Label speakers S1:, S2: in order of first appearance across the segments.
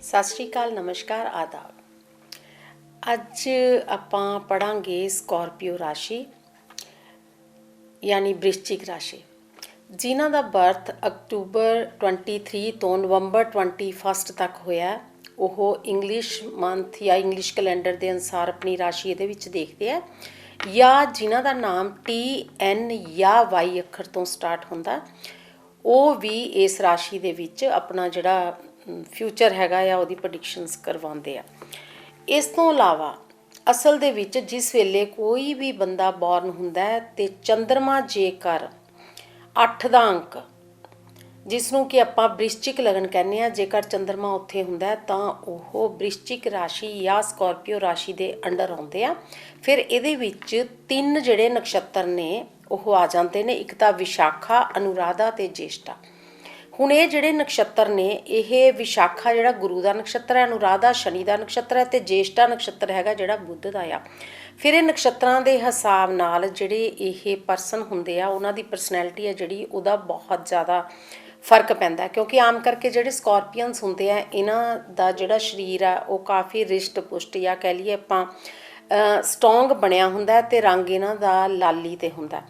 S1: सत श्री अकाल, नमस्कार, आदाब। अज आपां पढ़ांगे स्कॉर्पियो राशि यानी वृश्चिक राशि, जिन्हां दा बर्थ अक्टूबर 23 तो नवंबर 21 तक होया। ਉਹ इंग्लिश मंथ या इंग्लिश कैलेंडर के अनुसार अपनी राशि ये देखते हैं, या जिन्हां दा नाम TN या Y अखर तो स्टार्ट होंदा ਉਹ भी इस राशि दे विच अपना जिहड़ा फ्यूचर हैगा या ਉਹਦੀ ਪ੍ਰੈਡਿਕਸ਼ਨਸ ਕਰਵਾਉਂਦੇ ਆ। ਇਸ ਤੋਂ ਇਲਾਵਾ ਅਸਲ ਦੇ ਵਿੱਚ ਜਿਸ ਵੇਲੇ ਕੋਈ ਵੀ ਬੰਦਾ ਬੌਰਨ ਹੁੰਦਾ ਹੈ ਤੇ ਚੰਦਰਮਾ ਜੇਕਰ 8 ਦਾ ਅੰਕ ਜਿਸ ਨੂੰ ਕਿ ਆਪਾਂ ਬ੍ਰਿਸ਼ਚਿਕ ਲਗਨ ਕਹਿੰਦੇ ਆ, ਜੇਕਰ ਚੰਦਰਮਾ ਉੱਥੇ ਹੁੰਦਾ ਤਾਂ ਉਹ ਬ੍ਰਿਸ਼ਚਿਕ ਰਾਸ਼ੀ ਜਾਂ ਸਕੋਰਪੀਓ ਰਾਸ਼ੀ ਦੇ ਅੰਡਰ ਆਉਂਦੇ ਆ। ਫਿਰ ਇਹਦੇ ਵਿੱਚ 3 ਜਿਹੜੇ ਨਕਸ਼ਤਰ ਨੇ ਉਹ ਆ ਜਾਂਦੇ ਨੇ, ਇੱਕ ਤਾਂ ਵਿਸ਼ਾਖਾ, ਅਨੁਰਾਧਾ ਤੇ ਜੇਸ਼ਟਾ। ਹੁਣ ਇਹ ਜਿਹੜੇ ਨਕਸ਼ਤਰ ਨੇ, ਇਹ ਵਿਸ਼ਾਖਾ ਜਿਹੜਾ ਗੁਰੂ ਦਾ ਨਕਸ਼ਤਰ ਹੈ, ਅਨੁਰਾਧਾ ਸ਼ਨੀ ਦਾ ਨਕਸ਼ਤਰ ਹੈ ਤੇ ਜੇਸ਼ਟਾ ਨਕਸ਼ਤਰ ਹੈਗਾ ਜਿਹੜਾ ਬੁੱਧ ਦਾ ਆ। ਫਿਰ ਇਹ ਨਕਸ਼ਤਰਾਂ ਦੇ ਹਿਸਾਬ ਨਾਲ ਜਿਹੜੇ ਇਹ ਪਰਸਨ ਹੁੰਦੇ ਆ ਉਹਨਾਂ ਦੀ ਪਰਸਨੈਲਿਟੀ ਹੈ ਜਿਹੜੀ ਉਹਦਾ ਬਹੁਤ ਜ਼ਿਆਦਾ ਫਰਕ ਪੈਂਦਾ, ਕਿਉਂਕਿ ਆਮ ਕਰਕੇ ਜਿਹੜੇ ਸਕੋਰਪੀਅਨਸ ਹੁੰਦੇ ਆ ਇਹਨਾਂ ਦਾ ਜਿਹੜਾ ਸਰੀਰ ਆ ਉਹ ਕਾਫੀ ਰਿਸ਼ਟ ਪੁਸ਼ਟ ਜਾਂ ਕਹਿ ਲਈਏ ਆਪਾਂ ਸਟਰੋਂਗ ਬਣਿਆ ਹੁੰਦਾ ਤੇ ਰੰਗ ਇਹਨਾਂ ਦਾ ਲਾਲੀ ਤੇ ਹੁੰਦਾ।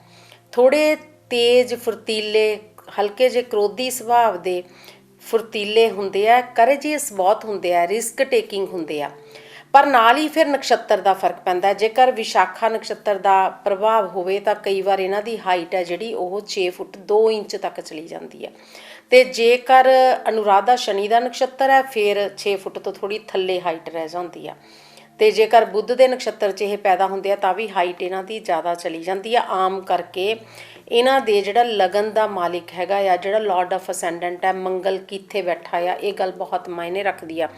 S1: ਥੋੜ੍ਹੇ ਤੇਜ਼ ਫੁਰਤੀਲੇ, ਹਲਕੇ ਜਿਹੇ ਕ੍ਰੋਧੀ ਸੁਭਾਅ ਦੇ ਫੁਰਤੀਲੇ ਹੁੰਦੇ ਆ, ਕਰੇਜੀਅਸ ਬਹੁਤ ਹੁੰਦੇ ਆ, ਰਿਸਕ ਟੇਕਿੰਗ ਹੁੰਦੇ ਆ। ਪਰ ਨਾਲ ਹੀ ਫਿਰ ਨਕਸ਼ਤਰ ਦਾ ਫਰਕ ਪੈਂਦਾ। ਜੇਕਰ ਵਿਸ਼ਾਖਾ ਨਕਸ਼ਤਰ ਦਾ ਪ੍ਰਭਾਵ ਹੋਵੇ ਤਾਂ ਕਈ ਵਾਰ ਇਹਨਾਂ ਦੀ ਹਾਈਟ ਹੈ ਜਿਹੜੀ ਉਹ 6 ਫੁੱਟ 2 ਇੰਚ ਤੱਕ ਚਲੀ ਜਾਂਦੀ ਹੈ, ਤੇ ਜੇਕਰ ਅਨੁਰਾਧਾ ਸ਼ਨੀ ਦਾ ਨਕਸ਼ਤਰ ਹੈ ਫਿਰ 6 ਫੁੱਟ ਤੋਂ ਥੋੜ੍ਹੀ ਥੱਲੇ ਹਾਈਟ ਰਹਿ ਜਾਂਦੀ ਆ। ਤੇ ਜੇਕਰ ਬੁੱਧ ਦੇ ਨਕਸ਼ਤਰ 'ਚ ਇਹ ਪੈਦਾ ਹੁੰਦੇ ਆ ਤਾਂ ਵੀ ਹਾਈਟ ਇਹਨਾਂ ਦੀ ਜ਼ਿਆਦਾ ਚਲੀ ਜਾਂਦੀ ਆ। ਆਮ ਕਰਕੇ ਇਹਨਾਂ ਦੇ ਜਿਹੜਾ ਲਗਨ ਦਾ ਮਾਲਿਕ ਹੈਗਾ ਆ, ਜਿਹੜਾ ਲਾਰਡ ਆਫ ਅਸੈਂਡੈਂਟ ਹੈ, ਮੰਗਲ ਕਿੱਥੇ ਬੈਠਾ ਆ, ਇਹ ਗੱਲ ਬਹੁਤ ਮਾਇਨੇ ਰੱਖਦੀ ਆ,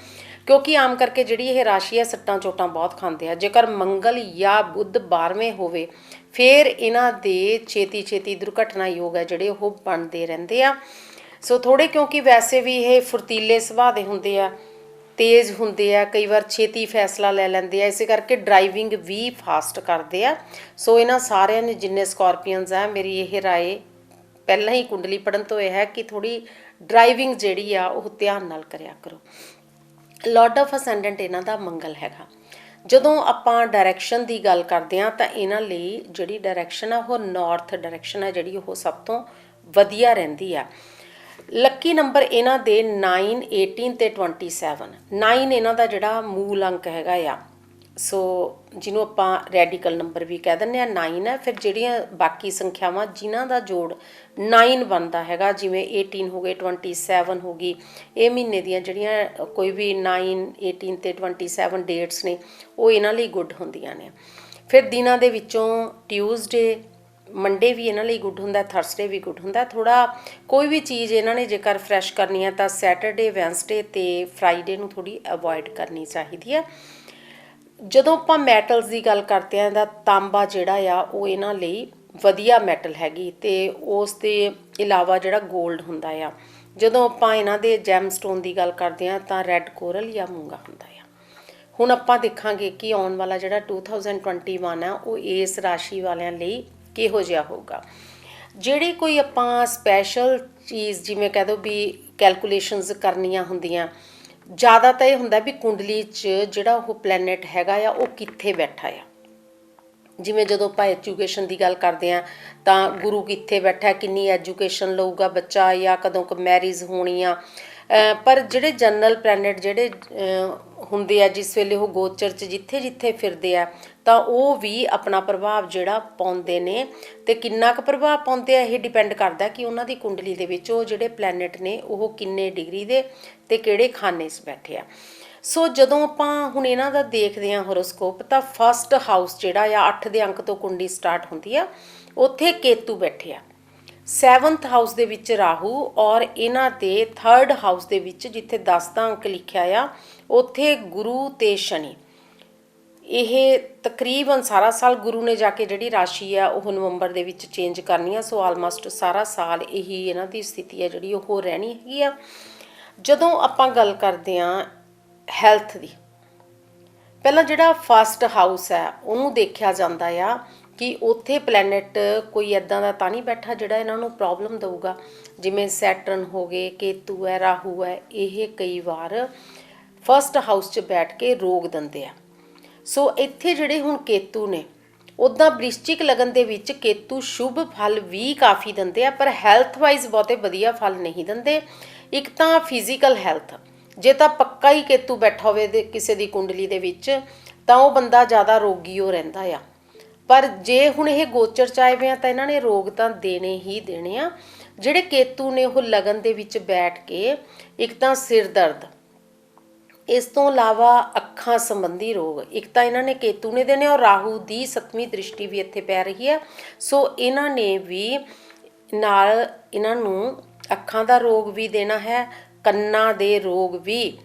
S1: ਕਿਉਂਕਿ ਆਮ ਕਰਕੇ ਜਿਹੜੀ ਇਹ ਰਾਸ਼ੀ ਹੈ ਸੱਟਾਂ ਚੋਟਾਂ ਬਹੁਤ ਖਾਂਦੇ ਆ। ਜੇਕਰ ਮੰਗਲ ਜਾਂ ਬੁੱਧ 12ਵੇਂ ਹੋਵੇ ਫਿਰ ਇਹਨਾਂ ਦੇ ਛੇਤੀ ਦੁਰਘਟਨਾ ਯੋਗ ਹੈ ਜਿਹੜੇ ਉਹ ਬਣਦੇ ਰਹਿੰਦੇ ਆ। ਸੋ ਥੋੜ੍ਹੇ, ਕਿਉਂਕਿ ਵੈਸੇ ਵੀ ਇਹ ਫੁਰਤੀਲੇ ਸੁਭਾਅ ਦੇ ਹੁੰਦੇ ਆ, ਤੇਜ਼ ਹੁੰਦੇ ਆ, ਕਈ ਵਾਰ ਛੇਤੀ ਫੈਸਲਾ ਲੈ ਲੈਂਦੇ ਆ, ਇਸੇ ਕਰਕੇ ਡਰਾਈਵਿੰਗ ਵੀ ਫਾਸਟ ਕਰਦੇ ਆ। ਸੋ ਇਹਨਾਂ ਸਾਰਿਆਂ ਨੇ ਜਿੰਨੇ ਸਕੋਰਪੀਅਨਸ ਆ, ਮੇਰੀ ਇਹ ਰਾਏ ਪਹਿਲਾਂ ਹੀ ਕੁੰਡਲੀ ਪੜ੍ਹਨ ਤੋਂ ਇਹ ਹੈ ਕਿ ਥੋੜ੍ਹੀ ਡਰਾਈਵਿੰਗ ਜਿਹੜੀ ਆ ਉਹ ਧਿਆਨ ਨਾਲ ਕਰਿਆ ਕਰੋ। ਲਾਰਡ ਆਫ ਅਸੈਂਡੈਂਟ ਇਹਨਾਂ ਦਾ ਮੰਗਲ ਹੈਗਾ। ਜਦੋਂ ਆਪਾਂ ਡਾਇਰੈਕਸ਼ਨ ਦੀ ਗੱਲ ਕਰਦੇ ਹਾਂ ਤਾਂ ਇਹਨਾਂ ਲਈ ਜਿਹੜੀ ਡਾਇਰੈਕਸ਼ਨ ਆ ਉਹ ਨਾਰਥ ਡਾਇਰੈਕਸ਼ਨ ਹੈ ਜਿਹੜੀ ਉਹ ਸਭ ਤੋਂ ਵਧੀਆ ਰਹਿੰਦੀ ਆ। ਲੱਕੀ ਨੰਬਰ ਇਹਨਾਂ ਦੇ 9, 18 ਤੇ 27। 9 ਇਹਨਾਂ ਦਾ ਜਿਹੜਾ ਮੂਲ ਅੰਕ ਹੈਗਾ ਆ, ਸੋ ਜਿਹਨੂੰ ਆਪਾਂ ਰੈਡੀਕਲ ਨੰਬਰ ਵੀ ਕਹਿ ਦਿੰਦੇ ਹਾਂ, 9 ਹੈ। ਫਿਰ ਜਿਹੜੀਆਂ ਬਾਕੀ ਸੰਖਿਆਵਾਂ ਜਿਨ੍ਹਾਂ ਦਾ ਜੋੜ 9 ਬਣਦਾ ਹੈਗਾ, ਜਿਵੇਂ 18 ਹੋ ਗਏ, 27 ਹੋ ਗਈ, ਇਹ ਮਹੀਨੇ ਦੀਆਂ ਜਿਹੜੀਆਂ ਕੋਈ ਵੀ 9, 18 ਤੇ 27 ਡੇਟਸ ਨੇ ਉਹ ਇਹਨਾਂ ਲਈ ਗੁੱਡ ਹੁੰਦੀਆਂ ਨੇ। ਫਿਰ ਦਿਨਾਂ ਦੇ ਵਿੱਚੋਂ ਟਿਊਜ਼ਡੇ, ਮੰਡੇ ਵੀ ਇਹਨਾਂ ਲਈ ਗੁੱਡ ਹੁੰਦਾ, ਥਰਸਡੇ ਵੀ ਗੁੱਡ ਹੁੰਦਾ। ਥੋੜ੍ਹਾ ਕੋਈ ਵੀ ਚੀਜ਼ ਇਹਨਾਂ ਨੇ ਜੇਕਰ ਫਰੈਸ਼ ਕਰਨੀ ਹੈ ਤਾਂ ਸੈਟਰਡੇ, ਵੈਨਸਡੇ ਅਤੇ ਫਰਾਈਡੇ ਨੂੰ ਥੋੜ੍ਹੀ ਅਵੋਇਡ ਕਰਨੀ ਚਾਹੀਦੀ ਹੈ। ਜਦੋਂ ਆਪਾਂ ਮੈਟਲਸ ਦੀ ਗੱਲ ਕਰਦੇ ਹਾਂ ਤਾਂ ਤਾਂਬਾ ਜਿਹੜਾ ਆ ਉਹ ਇਹਨਾਂ ਲਈ ਵਧੀਆ ਮੈਟਲ ਹੈਗੀ, ਅਤੇ ਉਸ ਦੇ ਇਲਾਵਾ ਜਿਹੜਾ ਗੋਲਡ ਹੁੰਦਾ ਆ। ਜਦੋਂ ਆਪਾਂ ਇਹਨਾਂ ਦੇ ਜੈਮ ਸਟੋਨ ਦੀ ਗੱਲ ਕਰਦੇ ਹਾਂ ਤਾਂ ਰੈੱਡ ਕੋਰਲ ਜਾਂ ਮੂੰਗਾ ਹੁੰਦਾ ਆ। ਹੁਣ ਆਪਾਂ ਦੇਖਾਂਗੇ ਕਿ ਆਉਣ ਵਾਲਾ ਜਿਹੜਾ 2021 ਆ ਉਹ ਇਸ ਰਾਸ਼ੀ ਵਾਲਿਆਂ ਲਈ ਕਿਹੋ ਜਿਹਾ ਹੋਊਗਾ। ਜਿਹੜੀ ਕੋਈ ਆਪਾਂ ਸਪੈਸ਼ਲ ਚੀਜ਼ ਜਿਵੇਂ ਕਹਿ ਦਿਓ ਵੀ ਕੈਲਕੂਲੇਸ਼ਨਸ ਕਰਨੀਆਂ ਹੁੰਦੀਆਂ, ਜ਼ਿਆਦਾ ਤਾਂ ਇਹ ਹੁੰਦਾ ਵੀ ਕੁੰਡਲੀ 'ਚ ਜਿਹੜਾ ਉਹ ਪਲੈਨਟ ਹੈਗਾ ਆ ਉਹ ਕਿੱਥੇ ਬੈਠਾ ਆ। ਜਿਵੇਂ ਜਦੋਂ ਆਪਾਂ ਐਜੂਕੇਸ਼ਨ ਦੀ ਗੱਲ ਕਰਦੇ ਹਾਂ ਤਾਂ ਗੁਰੂ ਕਿੱਥੇ ਬੈਠਾ, ਕਿੰਨੀ ਐਜੂਕੇਸ਼ਨ ਲਊਗਾ ਬੱਚਾ, ਜਾਂ ਕਦੋਂ ਕੁ ਮੈਰਿਜ ਹੋਣੀ ਆ। ਪਰ ਜਿਹੜੇ ਜਨਰਲ ਪਲੈਨਟ ਜਿਹੜੇ ਹੁੰਦੇ ਆ ਜਿਸ ਵੇਲੇ ਉਹ ਗੋਚਰ 'ਚ ਜਿੱਥੇ ਫਿਰਦੇ ਆ ਤਾਂ ਉਹ ਵੀ ਆਪਣਾ ਪ੍ਰਭਾਵ ਜਿਹੜਾ ਪਾਉਂਦੇ ਨੇ, ਅਤੇ ਕਿੰਨਾ ਕੁ ਪ੍ਰਭਾਵ ਪਾਉਂਦੇ ਆ ਇਹ ਡਿਪੈਂਡ ਕਰਦਾ ਕਿ ਉਹਨਾਂ ਦੀ ਕੁੰਡਲੀ ਦੇ ਵਿੱਚ ਉਹ ਜਿਹੜੇ ਪਲੈਨਟ ਨੇ ਉਹ ਕਿੰਨੇ ਡਿਗਰੀ ਦੇ ਅਤੇ ਕਿਹੜੇ ਖਾਨੇ 'ਚ ਬੈਠੇ ਆ। ਸੋ ਜਦੋਂ ਆਪਾਂ ਹੁਣ ਇਹਨਾਂ ਦਾ ਦੇਖਦੇ ਹਾਂ ਹੋਰੋਸਕੋਪ, ਤਾਂ ਫਸਟ ਹਾਊਸ ਜਿਹੜਾ ਆ 8 ਦੇ ਅੰਕ ਤੋਂ ਕੁੰਡਲੀ ਸਟਾਰਟ ਹੁੰਦੀ ਆ, ਉੱਥੇ ਕੇਤੂ ਬੈਠੇ ਆ। 7th ਹਾਊਸ ਦੇ ਵਿੱਚ ਰਾਹੂ, ਔਰ ਇਹਨਾਂ ਦੇ 3rd ਹਾਊਸ ਦੇ ਵਿੱਚ ਜਿੱਥੇ 10 ਦਾ ਅੰਕ ਲਿਖਿਆ ਆ ਉੱਥੇ ਗੁਰੂ ਤੇ ਸ਼ਨੀ। ਇਹ ਤਕਰੀਬਨ ਸਾਰਾ ਸਾਲ ਗੁਰੂ ਨੇ ਜਾ ਕੇ ਜਿਹੜੀ ਰਾਸ਼ੀ ਆ ਉਹ ਨਵੰਬਰ ਦੇ ਵਿੱਚ ਚੇਂਜ ਕਰਨੀ ਆ। ਸੋ ਆਲਮੋਸਟ ਸਾਰਾ ਸਾਲ ਇਹੀ ਇਹਨਾਂ ਦੀ ਸਥਿਤੀ ਹੈ ਜਿਹੜੀ ਉਹ ਰਹਿਣੀ ਹੈਗੀ ਆ। ਜਦੋਂ ਆਪਾਂ ਗੱਲ ਕਰਦੇ ਹਾਂ ਹੈਲਥ ਦੀ, ਪਹਿਲਾਂ ਜਿਹੜਾ ਫਸਟ ਹਾਊਸ ਹੈ ਉਹਨੂੰ ਦੇਖਿਆ ਜਾਂਦਾ ਆ ਕਿ ਉੱਥੇ ਪਲੈਨਟ ਕੋਈ ਇੱਦਾਂ ਦਾ ਤਾਂ ਨਹੀਂ ਬੈਠਾ ਜਿਹੜਾ ਇਹਨਾਂ ਨੂੰ ਪ੍ਰੋਬਲਮ ਦਊਗਾ। ਜਿਵੇਂ ਸੈਟਰਨ ਹੋ ਗਏ, ਕੇਤੂ ਹੈ, ਰਾਹੂ ਹੈ, ਇਹ ਕਈ ਵਾਰ फस्ट हाउस 'ਚ ਬੈਠ ਕੇ ਰੋਗ ਦਿੰਦੇ ਆ। ਸੋ ਇੱਥੇ ਜਿਹੜੇ ਹੁਣ ਕੇਤੂ ਨੇ, ਉੱਦਾਂ ਬ੍ਰਿਸ਼ਚਿਕ ਲਗਨ ਦੇ ਵਿੱਚ ਕੇਤੂ ਸ਼ੁਭ ਫਲ ਵੀ ਕਾਫੀ ਦਿੰਦੇ ਆ, ਪਰ ਹੈਲਥ ਵਾਈਜ਼ ਬਹੁਤੇ ਵਧੀਆ ਫਲ ਨਹੀਂ ਦਿੰਦੇ। ਇੱਕ ਤਾਂ ਫਿਜ਼ੀਕਲ ਹੈਲਥ, ਜੇ ਤਾਂ ਪੱਕਾ ਹੀ ਕੇਤੂ ਬੈਠਾ ਹੋਵੇ ਕਿਸੇ ਦੀ ਕੁੰਡਲੀ ਦੇ ਵਿੱਚ ਤਾਂ ਉਹ ਬੰਦਾ ਜ਼ਿਆਦਾ ਰੋਗੀ ਹੋ ਰਹਿੰਦਾ ਆ। ਪਰ ਜੇ ਹੁਣ ਇਹ ਗੋਚਰ 'ਚ ਆਏ ਵੇ ਆ ਤਾਂ ਇਹਨਾਂ ਨੇ ਰੋਗ ਤਾਂ ਦੇਣੇ ਹੀ ਦੇਣੇ ਆ। ਜਿਹੜੇ ਕੇਤੂ ਨੇ ਉਹ ਲਗਨ ਦੇ ਵਿੱਚ ਬੈਠ ਕੇ ਇੱਕ ਤਾਂ ਸਿਰ ਦਰਦ, ਇਸ ਤੋਂ ਇਲਾਵਾ ਅੱਖਾਂ ਸੰਬੰਧੀ ਰੋਗ, ਇੱਕ ਤਾਂ ਇਹਨਾਂ ਨੇ ਕੇਤੂ ਨੇ ਦੇਣੇ, ਔਰ ਰਾਹੂ ਦੀ 7ਵੀਂ ਦ੍ਰਿਸ਼ਟੀ ਵੀ ਇੱਥੇ ਪੈ ਰਹੀ ਹੈ। ਸੋ ਇਹਨਾਂ ਨੇ ਵੀ ਨਾਲ ਇਹਨਾਂ ਨੂੰ ਅੱਖਾਂ ਦਾ ਰੋਗ ਵੀ ਦੇਣਾ ਹੈ, ਕੰਨਾਂ ਦੇ ਰੋਗ ਵੀ,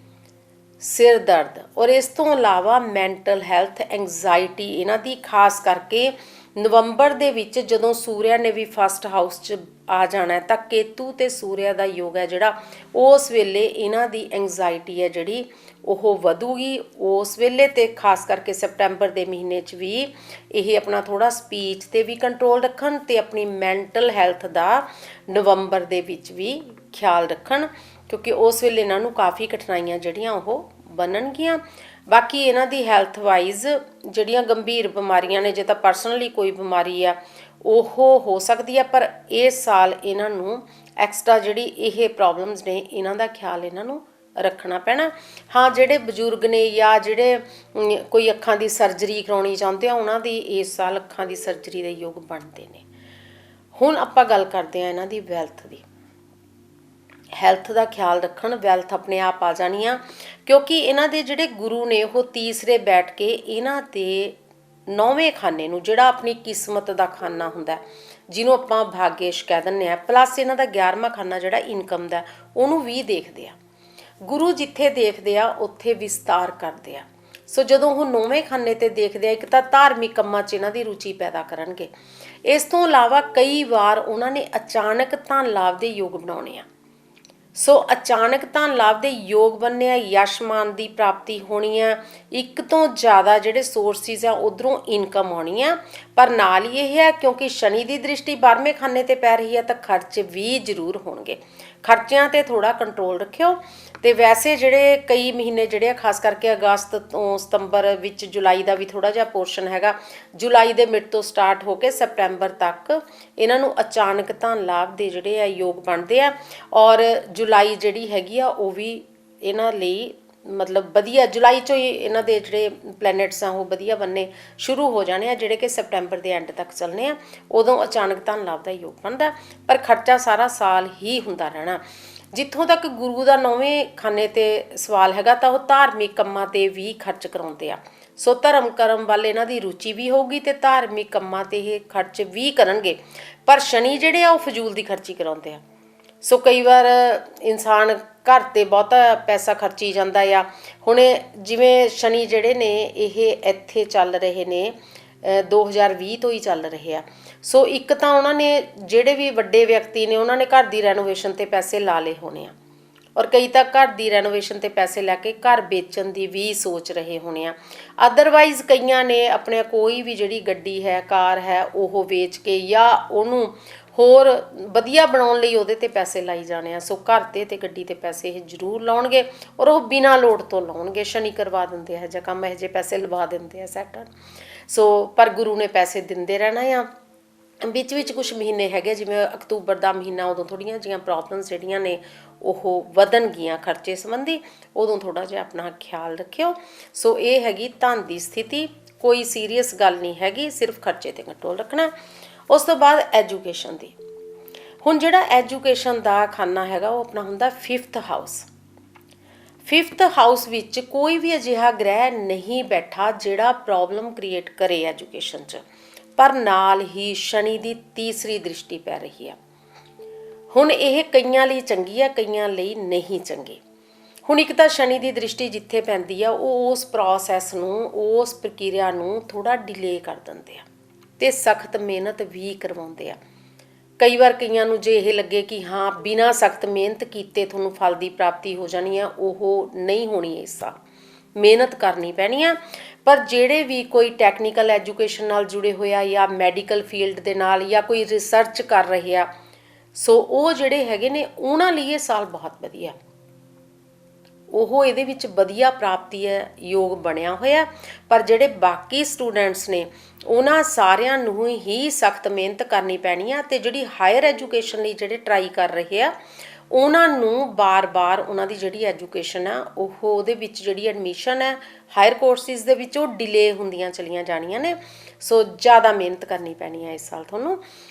S1: ਸਿਰ ਦਰਦ, ਔਰ ਇਸ ਤੋਂ ਇਲਾਵਾ ਮੈਂਟਲ ਹੈਲਥ, ਐਂਗਜ਼ਾਇਟੀ ਇਹਨਾਂ ਦੀ। ਖਾਸ ਕਰਕੇ ਨਵੰਬਰ ਦੇ ਵਿੱਚ ਜਦੋਂ ਸੂਰਿਆ ਨੇ ਵੀ ਫਸਟ ਹਾਊਸ 'ਚ ਆ ਜਾਣਾ ਤਾਂ ਕੇਤੂ ਤੇ ਸੂਰਿਆ ਦਾ ਯੋਗ ਹੈ ਜਿਹੜਾ, ਉਸ ਵੇਲੇ ਇਹਨਾਂ ਦੀ ਐਂਗਜ਼ਾਇਟੀ ਹੈ ਜਿਹੜੀ ਉਹ ਵਧੂਗੀ ਉਸ ਵੇਲੇ। ਤੇ ਖਾਸ ਕਰਕੇ ਸਪਟੈਂਬਰ ਦੇ ਮਹੀਨੇ 'ਚ ਵੀ ਇਹ ਆਪਣਾ ਥੋੜ੍ਹਾ ਸਪੀਚ 'ਤੇ ਵੀ ਕੰਟਰੋਲ ਰੱਖਣ ਤੇ ਆਪਣੀ ਮੈਂਟਲ ਹੈਲਥ ਦਾ ਨਵੰਬਰ ਦੇ ਵਿੱਚ ਵੀ ਖਿਆਲ ਰੱਖਣ, ਕਿਉਂਕਿ ਉਸ ਵੇਲੇ ਇਹਨਾਂ ਨੂੰ ਕਾਫੀ ਕਠਿਨਾਈਆਂ ਜਿਹੜੀਆਂ ਉਹ ਬਣਨਗੀਆਂ। ਬਾਕੀ ਇਹਨਾਂ ਦੀ ਹੈਲਥ ਵਾਈਜ਼ ਜਿਹੜੀਆਂ ਗੰਭੀਰ ਬਿਮਾਰੀਆਂ ਨੇ, ਜੇ ਤਾਂ ਪਰਸਨਲੀ ਕੋਈ ਬਿਮਾਰੀ ਆ ਉਹ ਹੋ ਸਕਦੀ ਆ, ਪਰ ਇਸ ਸਾਲ ਇਹਨਾਂ ਨੂੰ ਐਕਸਟਰਾ ਜਿਹੜੀ ਇਹ ਪ੍ਰੋਬਲਮਸ ਨੇ ਇਹਨਾਂ ਦਾ ਖਿਆਲ ਇਹਨਾਂ ਨੂੰ ਰੱਖਣਾ ਪੈਣਾ। ਹਾਂ, ਜਿਹੜੇ ਬਜ਼ੁਰਗ ਨੇ ਜਾਂ ਜਿਹੜੇ ਕੋਈ ਅੱਖਾਂ ਦੀ ਸਰਜਰੀ ਕਰਾਉਣੀ ਚਾਹੁੰਦੇ ਆ ਉਹਨਾਂ ਦੀ ਇਸ ਸਾਲ ਅੱਖਾਂ ਦੀ ਸਰਜਰੀ ਦੇ ਯੋਗ ਬਣਦੇ ਨੇ। ਹੁਣ ਆਪਾਂ ਗੱਲ ਕਰਦੇ ਹਾਂ ਇਹਨਾਂ ਦੀ ਵੈਲਥ ਦੀ। ਹੈਲਥ ਦਾ ਖਿਆਲ ਰੱਖਣ, ਵੈਲਥ ਆਪਣੇ ਆਪ ਆ ਜਾਣੀ ਆ, ਕਿਉਂਕਿ ਇਹਨਾਂ ਦੇ ਜਿਹੜੇ ਗੁਰੂ ਨੇ ਉਹ ਤੀਸਰੇ ਬੈਠ ਕੇ ਇਹਨਾਂ ਦੇ 9ਵੇਂ ਖਾਨੇ ਨੂੰ, ਜਿਹੜਾ ਆਪਣੀ ਕਿਸਮਤ ਦਾ ਖਾਨਾ ਹੁੰਦਾ ਜਿਹਨੂੰ ਆਪਾਂ ਭਾਗੇਸ਼ ਕਹਿ ਦਿੰਦੇ ਆ, ਪਲੱਸ ਇਹਨਾਂ ਦਾ 11ਵਾਂ ਖਾਨਾ ਜਿਹੜਾ ਇਨਕਮ ਦਾ, ਉਹਨੂੰ ਵੀ ਦੇਖਦੇ ਆ। ਗੁਰੂ ਜਿੱਥੇ ਦੇਖਦੇ ਆ ਉੱਥੇ ਵਿਸਤਾਰ ਕਰਦੇ ਆ। ਸੋ ਜਦੋਂ ਉਹ 9ਵੇਂ ਖਾਨੇ ਤੇ ਦੇਖਦੇ ਆ, ਇੱਕ ਤਾਂ ਧਾਰਮਿਕ ਕੰਮਾਂ 'ਚ ਇਹਨਾਂ ਦੀ ਰੁਚੀ ਪੈਦਾ ਕਰਨਗੇ। ਇਸ ਤੋਂ ਇਲਾਵਾ ਕਈ ਵਾਰ ਉਹਨਾਂ ਨੇ ਅਚਾਨਕ ਧਨ ਲਾਭ ਦੇ ਯੋਗ ਬਣਾਉਣੇ ਆ। ਸੋ ਅਚਾਨਕ ਧਨ ਲਾਭ ਦੇ ਯੋਗ ਬਣਨੇ ਆ, ਯਸ਼ਮਾਨ ਦੀ ਪ੍ਰਾਪਤੀ ਹੋਣੀ ਆ, ਇੱਕ ਤੋਂ ਜ਼ਿਆਦਾ ਜਿਹੜੇ ਸੋਰਸਿਸ ਆ ਉਧਰੋਂ ਇਨਕਮ ਆਉਣੀ ਆ। ਪਰ ਨਾਲ ਹੀ ਇਹ ਹੈ ਕਿਉਂਕਿ ਸ਼ਨੀ ਦੀ ਦ੍ਰਿਸ਼ਟੀ 12ਵੇਂ ਖਾਨੇ ਤੇ ਪੈ ਰਹੀ ਹੈ ਤਾਂ ਖਰਚ ਵੀ ਜ਼ਰੂਰ ਹੋਣਗੇ। ਖਰਚਿਆਂ ਤੇ ਥੋੜਾ ਕੰਟਰੋਲ ਰੱਖਿਓ। ਤੇ ਵੈਸੇ ਜਿਹੜੇ ਕਈ ਮਹੀਨੇ ਜਿਹੜੇ ਆ, ਖਾਸ ਕਰਕੇ ਅਗਸਤ ਤੋਂ ਸਤੰਬਰ ਵਿੱਚ, ਜੁਲਾਈ ਦਾ ਵੀ ਥੋੜਾ ਜਿਹਾ ਪੋਰਸ਼ਨ ਹੈਗਾ, ਜੁਲਾਈ ਦੇ ਮਿਡ ਤੋਂ ਸਟਾਰਟ ਹੋ ਕੇ ਸਪਟੈਂਬਰ ਤੱਕ ਇਹਨਾਂ ਨੂੰ ਅਚਾਨਕ ਧਨ ਲਾਭ ਦੇ ਜਿਹੜੇ ਆ ਯੋਗ ਬਣਦੇ ਆ। ਔਰ ਜੁਲਾਈ ਜਿਹੜੀ ਹੈਗੀ ਆ ਉਹ ਵੀ ਇਹਨਾਂ ਲਈ ਮਤਲਬ ਵਧੀਆ, ਜੁਲਾਈ 'ਚੋਂ ਹੀ ਇਹਨਾਂ ਦੇ ਜਿਹੜੇ ਪਲੈਨਟਸ ਆ ਉਹ ਵਧੀਆ ਬਣਨੇ ਸ਼ੁਰੂ ਹੋ ਜਾਣੇ ਆ, ਜਿਹੜੇ ਕਿ ਸਪਟੈਂਬਰ ਦੇ ਐਂਡ ਤੱਕ ਚੱਲਣੇ ਆ। ਉਦੋਂ ਅਚਾਨਕ ਧਨ ਲਾਭ ਦਾ ਯੋਗ ਬਣਦਾ, ਪਰ ਖਰਚਾ ਸਾਰਾ ਸਾਲ ਹੀ ਹੁੰਦਾ ਰਹਿਣਾ। ਜਿੱਥੋਂ ਤੱਕ ਗੁਰੂ ਦਾ 9ਵੇਂ ਖਾਨੇ ਤੇ ਸਵਾਲ ਹੈਗਾ ਤਾਂ ਉਹ ਧਾਰਮਿਕ ਕੰਮਾਂ ਤੇ ਵੀ ਖਰਚ ਕਰਾਉਂਦੇ ਆ। ਸੋ ਧਰਮ ਕਰਮ ਵੱਲ ਇਹਨਾਂ ਦੀ ਰੁਚੀ ਵੀ ਹੋਊਗੀ ਤੇ ਧਾਰਮਿਕ ਕੰਮਾਂ ਤੇ ਇਹ ਖਰਚ ਵੀ ਕਰਨਗੇ। ਪਰ ਸ਼ਨੀ ਜਿਹੜੇ ਆ ਉਹ ਫਜ਼ੂਲ ਦੀ ਖਰਚੀ ਕਰਾਉਂਦੇ ਆ। ਸੋ ਕਈ ਵਾਰ ਇਨਸਾਨ ਘਰ 'ਤੇ ਬਹੁਤਾ ਪੈਸਾ ਖਰਚੀ ਜਾਂਦਾ ਆ। ਹੁਣ ਜਿਵੇਂ ਸ਼ਨੀ ਜਿਹੜੇ ਨੇ ਇਹ ਇੱਥੇ ਚੱਲ ਰਹੇ ਨੇ 2020 ਤੋਂ ਹੀ ਚੱਲ ਰਹੇ ਆ। ਸੋ ਇੱਕ ਤਾਂ ਉਹਨਾਂ ਨੇ ਜਿਹੜੇ ਵੀ ਵੱਡੇ ਵਿਅਕਤੀ ਨੇ ਉਹਨਾਂ ਨੇ ਘਰ ਦੀ ਰੈਨੋਵੇਸ਼ਨ 'ਤੇ ਪੈਸੇ ਲਾ ਲਏ ਹੋਣੇ ਆ, ਔਰ ਕਈ ਤਾਂ ਘਰ ਦੀ ਰੈਨੋਵੇਸ਼ਨ 'ਤੇ ਪੈਸੇ ਲੈ ਕੇ ਘਰ ਵੇਚਣ ਦੀ ਵੀ ਸੋਚ ਰਹੇ ਹੋਣੇ ਆ। ਅਦਰਵਾਈਜ਼ ਕਈਆਂ ਨੇ ਆਪਣੇ ਕੋਈ ਵੀ ਜਿਹੜੀ ਗੱਡੀ ਹੈ, ਕਾਰ ਹੈ, ਉਹ ਵੇਚ ਕੇ ਜਾਂ ਉਹਨੂੰ ਹੋਰ ਵਧੀਆ ਬਣਾਉਣ ਲਈ ਉਹਦੇ 'ਤੇ ਪੈਸੇ ਲਾਈ ਜਾਣੇ ਆ। ਸੋ ਘਰ 'ਤੇ ਗੱਡੀ 'ਤੇ ਪੈਸੇ ਇਹ ਜ਼ਰੂਰ ਲਾਉਣਗੇ, ਔਰ ਉਹ ਬਿਨਾਂ ਲੋੜ ਤੋਂ ਲਾਉਣਗੇ। ਸ਼ਨੀ ਕਰਵਾ ਦਿੰਦੇ ਆ ਜਾਂ ਕੰਮ ਇਹੋ ਜਿਹੇ ਪੈਸੇ ਲਵਾ ਦਿੰਦੇ ਆ ਸੈਟਰ। ਸੋ ਪਰ ਗੁਰੂ ਨੇ ਪੈਸੇ ਦਿੰਦੇ ਰਹਿਣਾ ਆ। ਵਿੱਚ ਕੁਛ ਮਹੀਨੇ ਹੈਗੇ, ਜਿਵੇਂ ਅਕਤੂਬਰ ਦਾ ਮਹੀਨਾ, ਉਦੋਂ ਥੋੜ੍ਹੀਆਂ ਜਿਹੀਆਂ ਪ੍ਰੋਬਲਮਸ ਜਿਹੜੀਆਂ ਨੇ ਉਹ ਵਧਣਗੀਆਂ ਖਰਚੇ ਸੰਬੰਧੀ, ਉਦੋਂ ਥੋੜ੍ਹਾ ਜਿਹਾ ਆਪਣਾ ਖਿਆਲ ਰੱਖਿਓ। ਸੋ ਇਹ ਹੈਗੀ ਧਨ ਦੀ ਸਥਿਤੀ, ਕੋਈ ਸੀਰੀਅਸ ਗੱਲ ਨਹੀਂ ਹੈਗੀ, ਸਿਰਫ ਖਰਚੇ 'ਤੇ ਕੰਟਰੋਲ ਰੱਖਣਾ। ਉਸ ਤੋਂ ਬਾਅਦ ਐਜੂਕੇਸ਼ਨ ਦੀ। ਹੁਣ ਜਿਹੜਾ ਐਜੂਕੇਸ਼ਨ ਦਾ ਖਾਨਾ ਹੈਗਾ ਉਹ ਆਪਣਾ ਹੁੰਦਾ 5th ਹਾਊਸ। 5th ਹਾਊਸ ਵਿੱਚ ਕੋਈ ਵੀ ਅਜਿਹਾ ਗ੍ਰਹਿ ਨਹੀਂ ਬੈਠਾ ਜਿਹੜਾ ਪ੍ਰੋਬਲਮ ਕ੍ਰੀਏਟ ਕਰੇ ਐਜੂਕੇਸ਼ਨ 'ਚ, ਪਰ ਨਾਲ ਹੀ ਸ਼ਨੀ ਦੀ ਤੀਸਰੀ ਦ੍ਰਿਸ਼ਟੀ ਪੈ ਰਹੀ ਆ। ਹੁਣ ਇਹ ਕਈਆਂ ਲਈ ਚੰਗੀ ਆ, ਕਈਆਂ ਲਈ ਨਹੀਂ ਚੰਗੀ। ਹੁਣ ਇੱਕ ਤਾਂ ਸ਼ਨੀ ਦੀ ਦ੍ਰਿਸ਼ਟੀ ਜਿੱਥੇ ਪੈਂਦੀ ਆ ਉਹ ਉਸ ਪ੍ਰੋਸੈਸ ਨੂੰ, ਉਸ ਪ੍ਰਕਿਰਿਆ ਨੂੰ ਥੋੜ੍ਹਾ ਡਿਲੇ ਕਰ ਦਿੰਦੇ ਆ ਤੇ ਸਖਤ ਮਿਹਨਤ ਵੀ ਕਰਵਾਉਂਦੇ ਆ। ਕਈ ਵਾਰ ਕਈਆਂ ਨੂੰ ਜੇ ਇਹ ਲੱਗੇ ਕਿ ਹਾਂ ਬਿਨਾਂ ਸਖਤ ਮਿਹਨਤ ਕੀਤੇ ਤੁਹਾਨੂੰ ਫਲ ਦੀ ਪ੍ਰਾਪਤੀ ਹੋ ਜਾਣੀ ਆ, ਉਹ ਨਹੀਂ ਹੋਣੀ। ਇਸ ਸਾਲ ਮਿਹਨਤ ਕਰਨੀ ਪੈਣੀ ਆ। ਪਰ ਜਿਹੜੇ ਵੀ ਕੋਈ ਟੈਕਨੀਕਲ ਐਜੂਕੇਸ਼ਨ ਨਾਲ ਜੁੜੇ ਹੋਏ ਆ ਜਾਂ ਮੈਡੀਕਲ ਫੀਲਡ ਦੇ ਨਾਲ ਜਾਂ ਕੋਈ ਰਿਸਰਚ ਕਰ ਰਹੇ ਆ, ਸੋ ਉਹ ਜਿਹੜੇ ਹੈਗੇ ਨੇ ਉਹਨਾਂ ਲਈ ਇਹ ਸਾਲ ਬਹੁਤ ਵਧੀਆ। ਉਹ ਇਹਦੇ ਵਿੱਚ ਵਧੀਆ ਪ੍ਰਾਪਤੀ ਹੈ ਯੋਗ ਬਣਿਆ ਹੋਇਆ। ਪਰ ਜਿਹੜੇ ਬਾਕੀ ਸਟੂਡੈਂਟਸ ਨੇ ਉਹਨਾਂ ਸਾਰਿਆਂ ਨੂੰ ਹੀ ਸਖਤ ਮਿਹਨਤ ਕਰਨੀ ਪੈਣੀ ਆ। ਅਤੇ ਜਿਹੜੀ ਹਾਇਰ ਐਜੂਕੇਸ਼ਨ ਲਈ ਜਿਹੜੇ ਟਰਾਈ ਕਰ ਰਹੇ ਆ ਉਹਨਾਂ ਨੂੰ ਬਾਰ-ਬਾਰ ਉਹਨਾਂ ਦੀ ਜਿਹੜੀ ਐਜੂਕੇਸ਼ਨ ਆ ਉਹਦੇ ਵਿੱਚ ਜਿਹੜੀ ਐਡਮਿਸ਼ਨ ਹੈ ਹਾਇਰ ਕੋਰਸਿਸ ਦੇ ਵਿੱਚ ਉਹ ਡਿਲੇ ਹੁੰਦੀਆਂ ਚਲੀਆਂ ਜਾਣੀਆਂ ਨੇ। ਸੋ ਜ਼ਿਆਦਾ ਮਿਹਨਤ ਕਰਨੀ ਪੈਣੀ ਹੈ ਇਸ ਸਾਲ ਤੁਹਾਨੂੰ।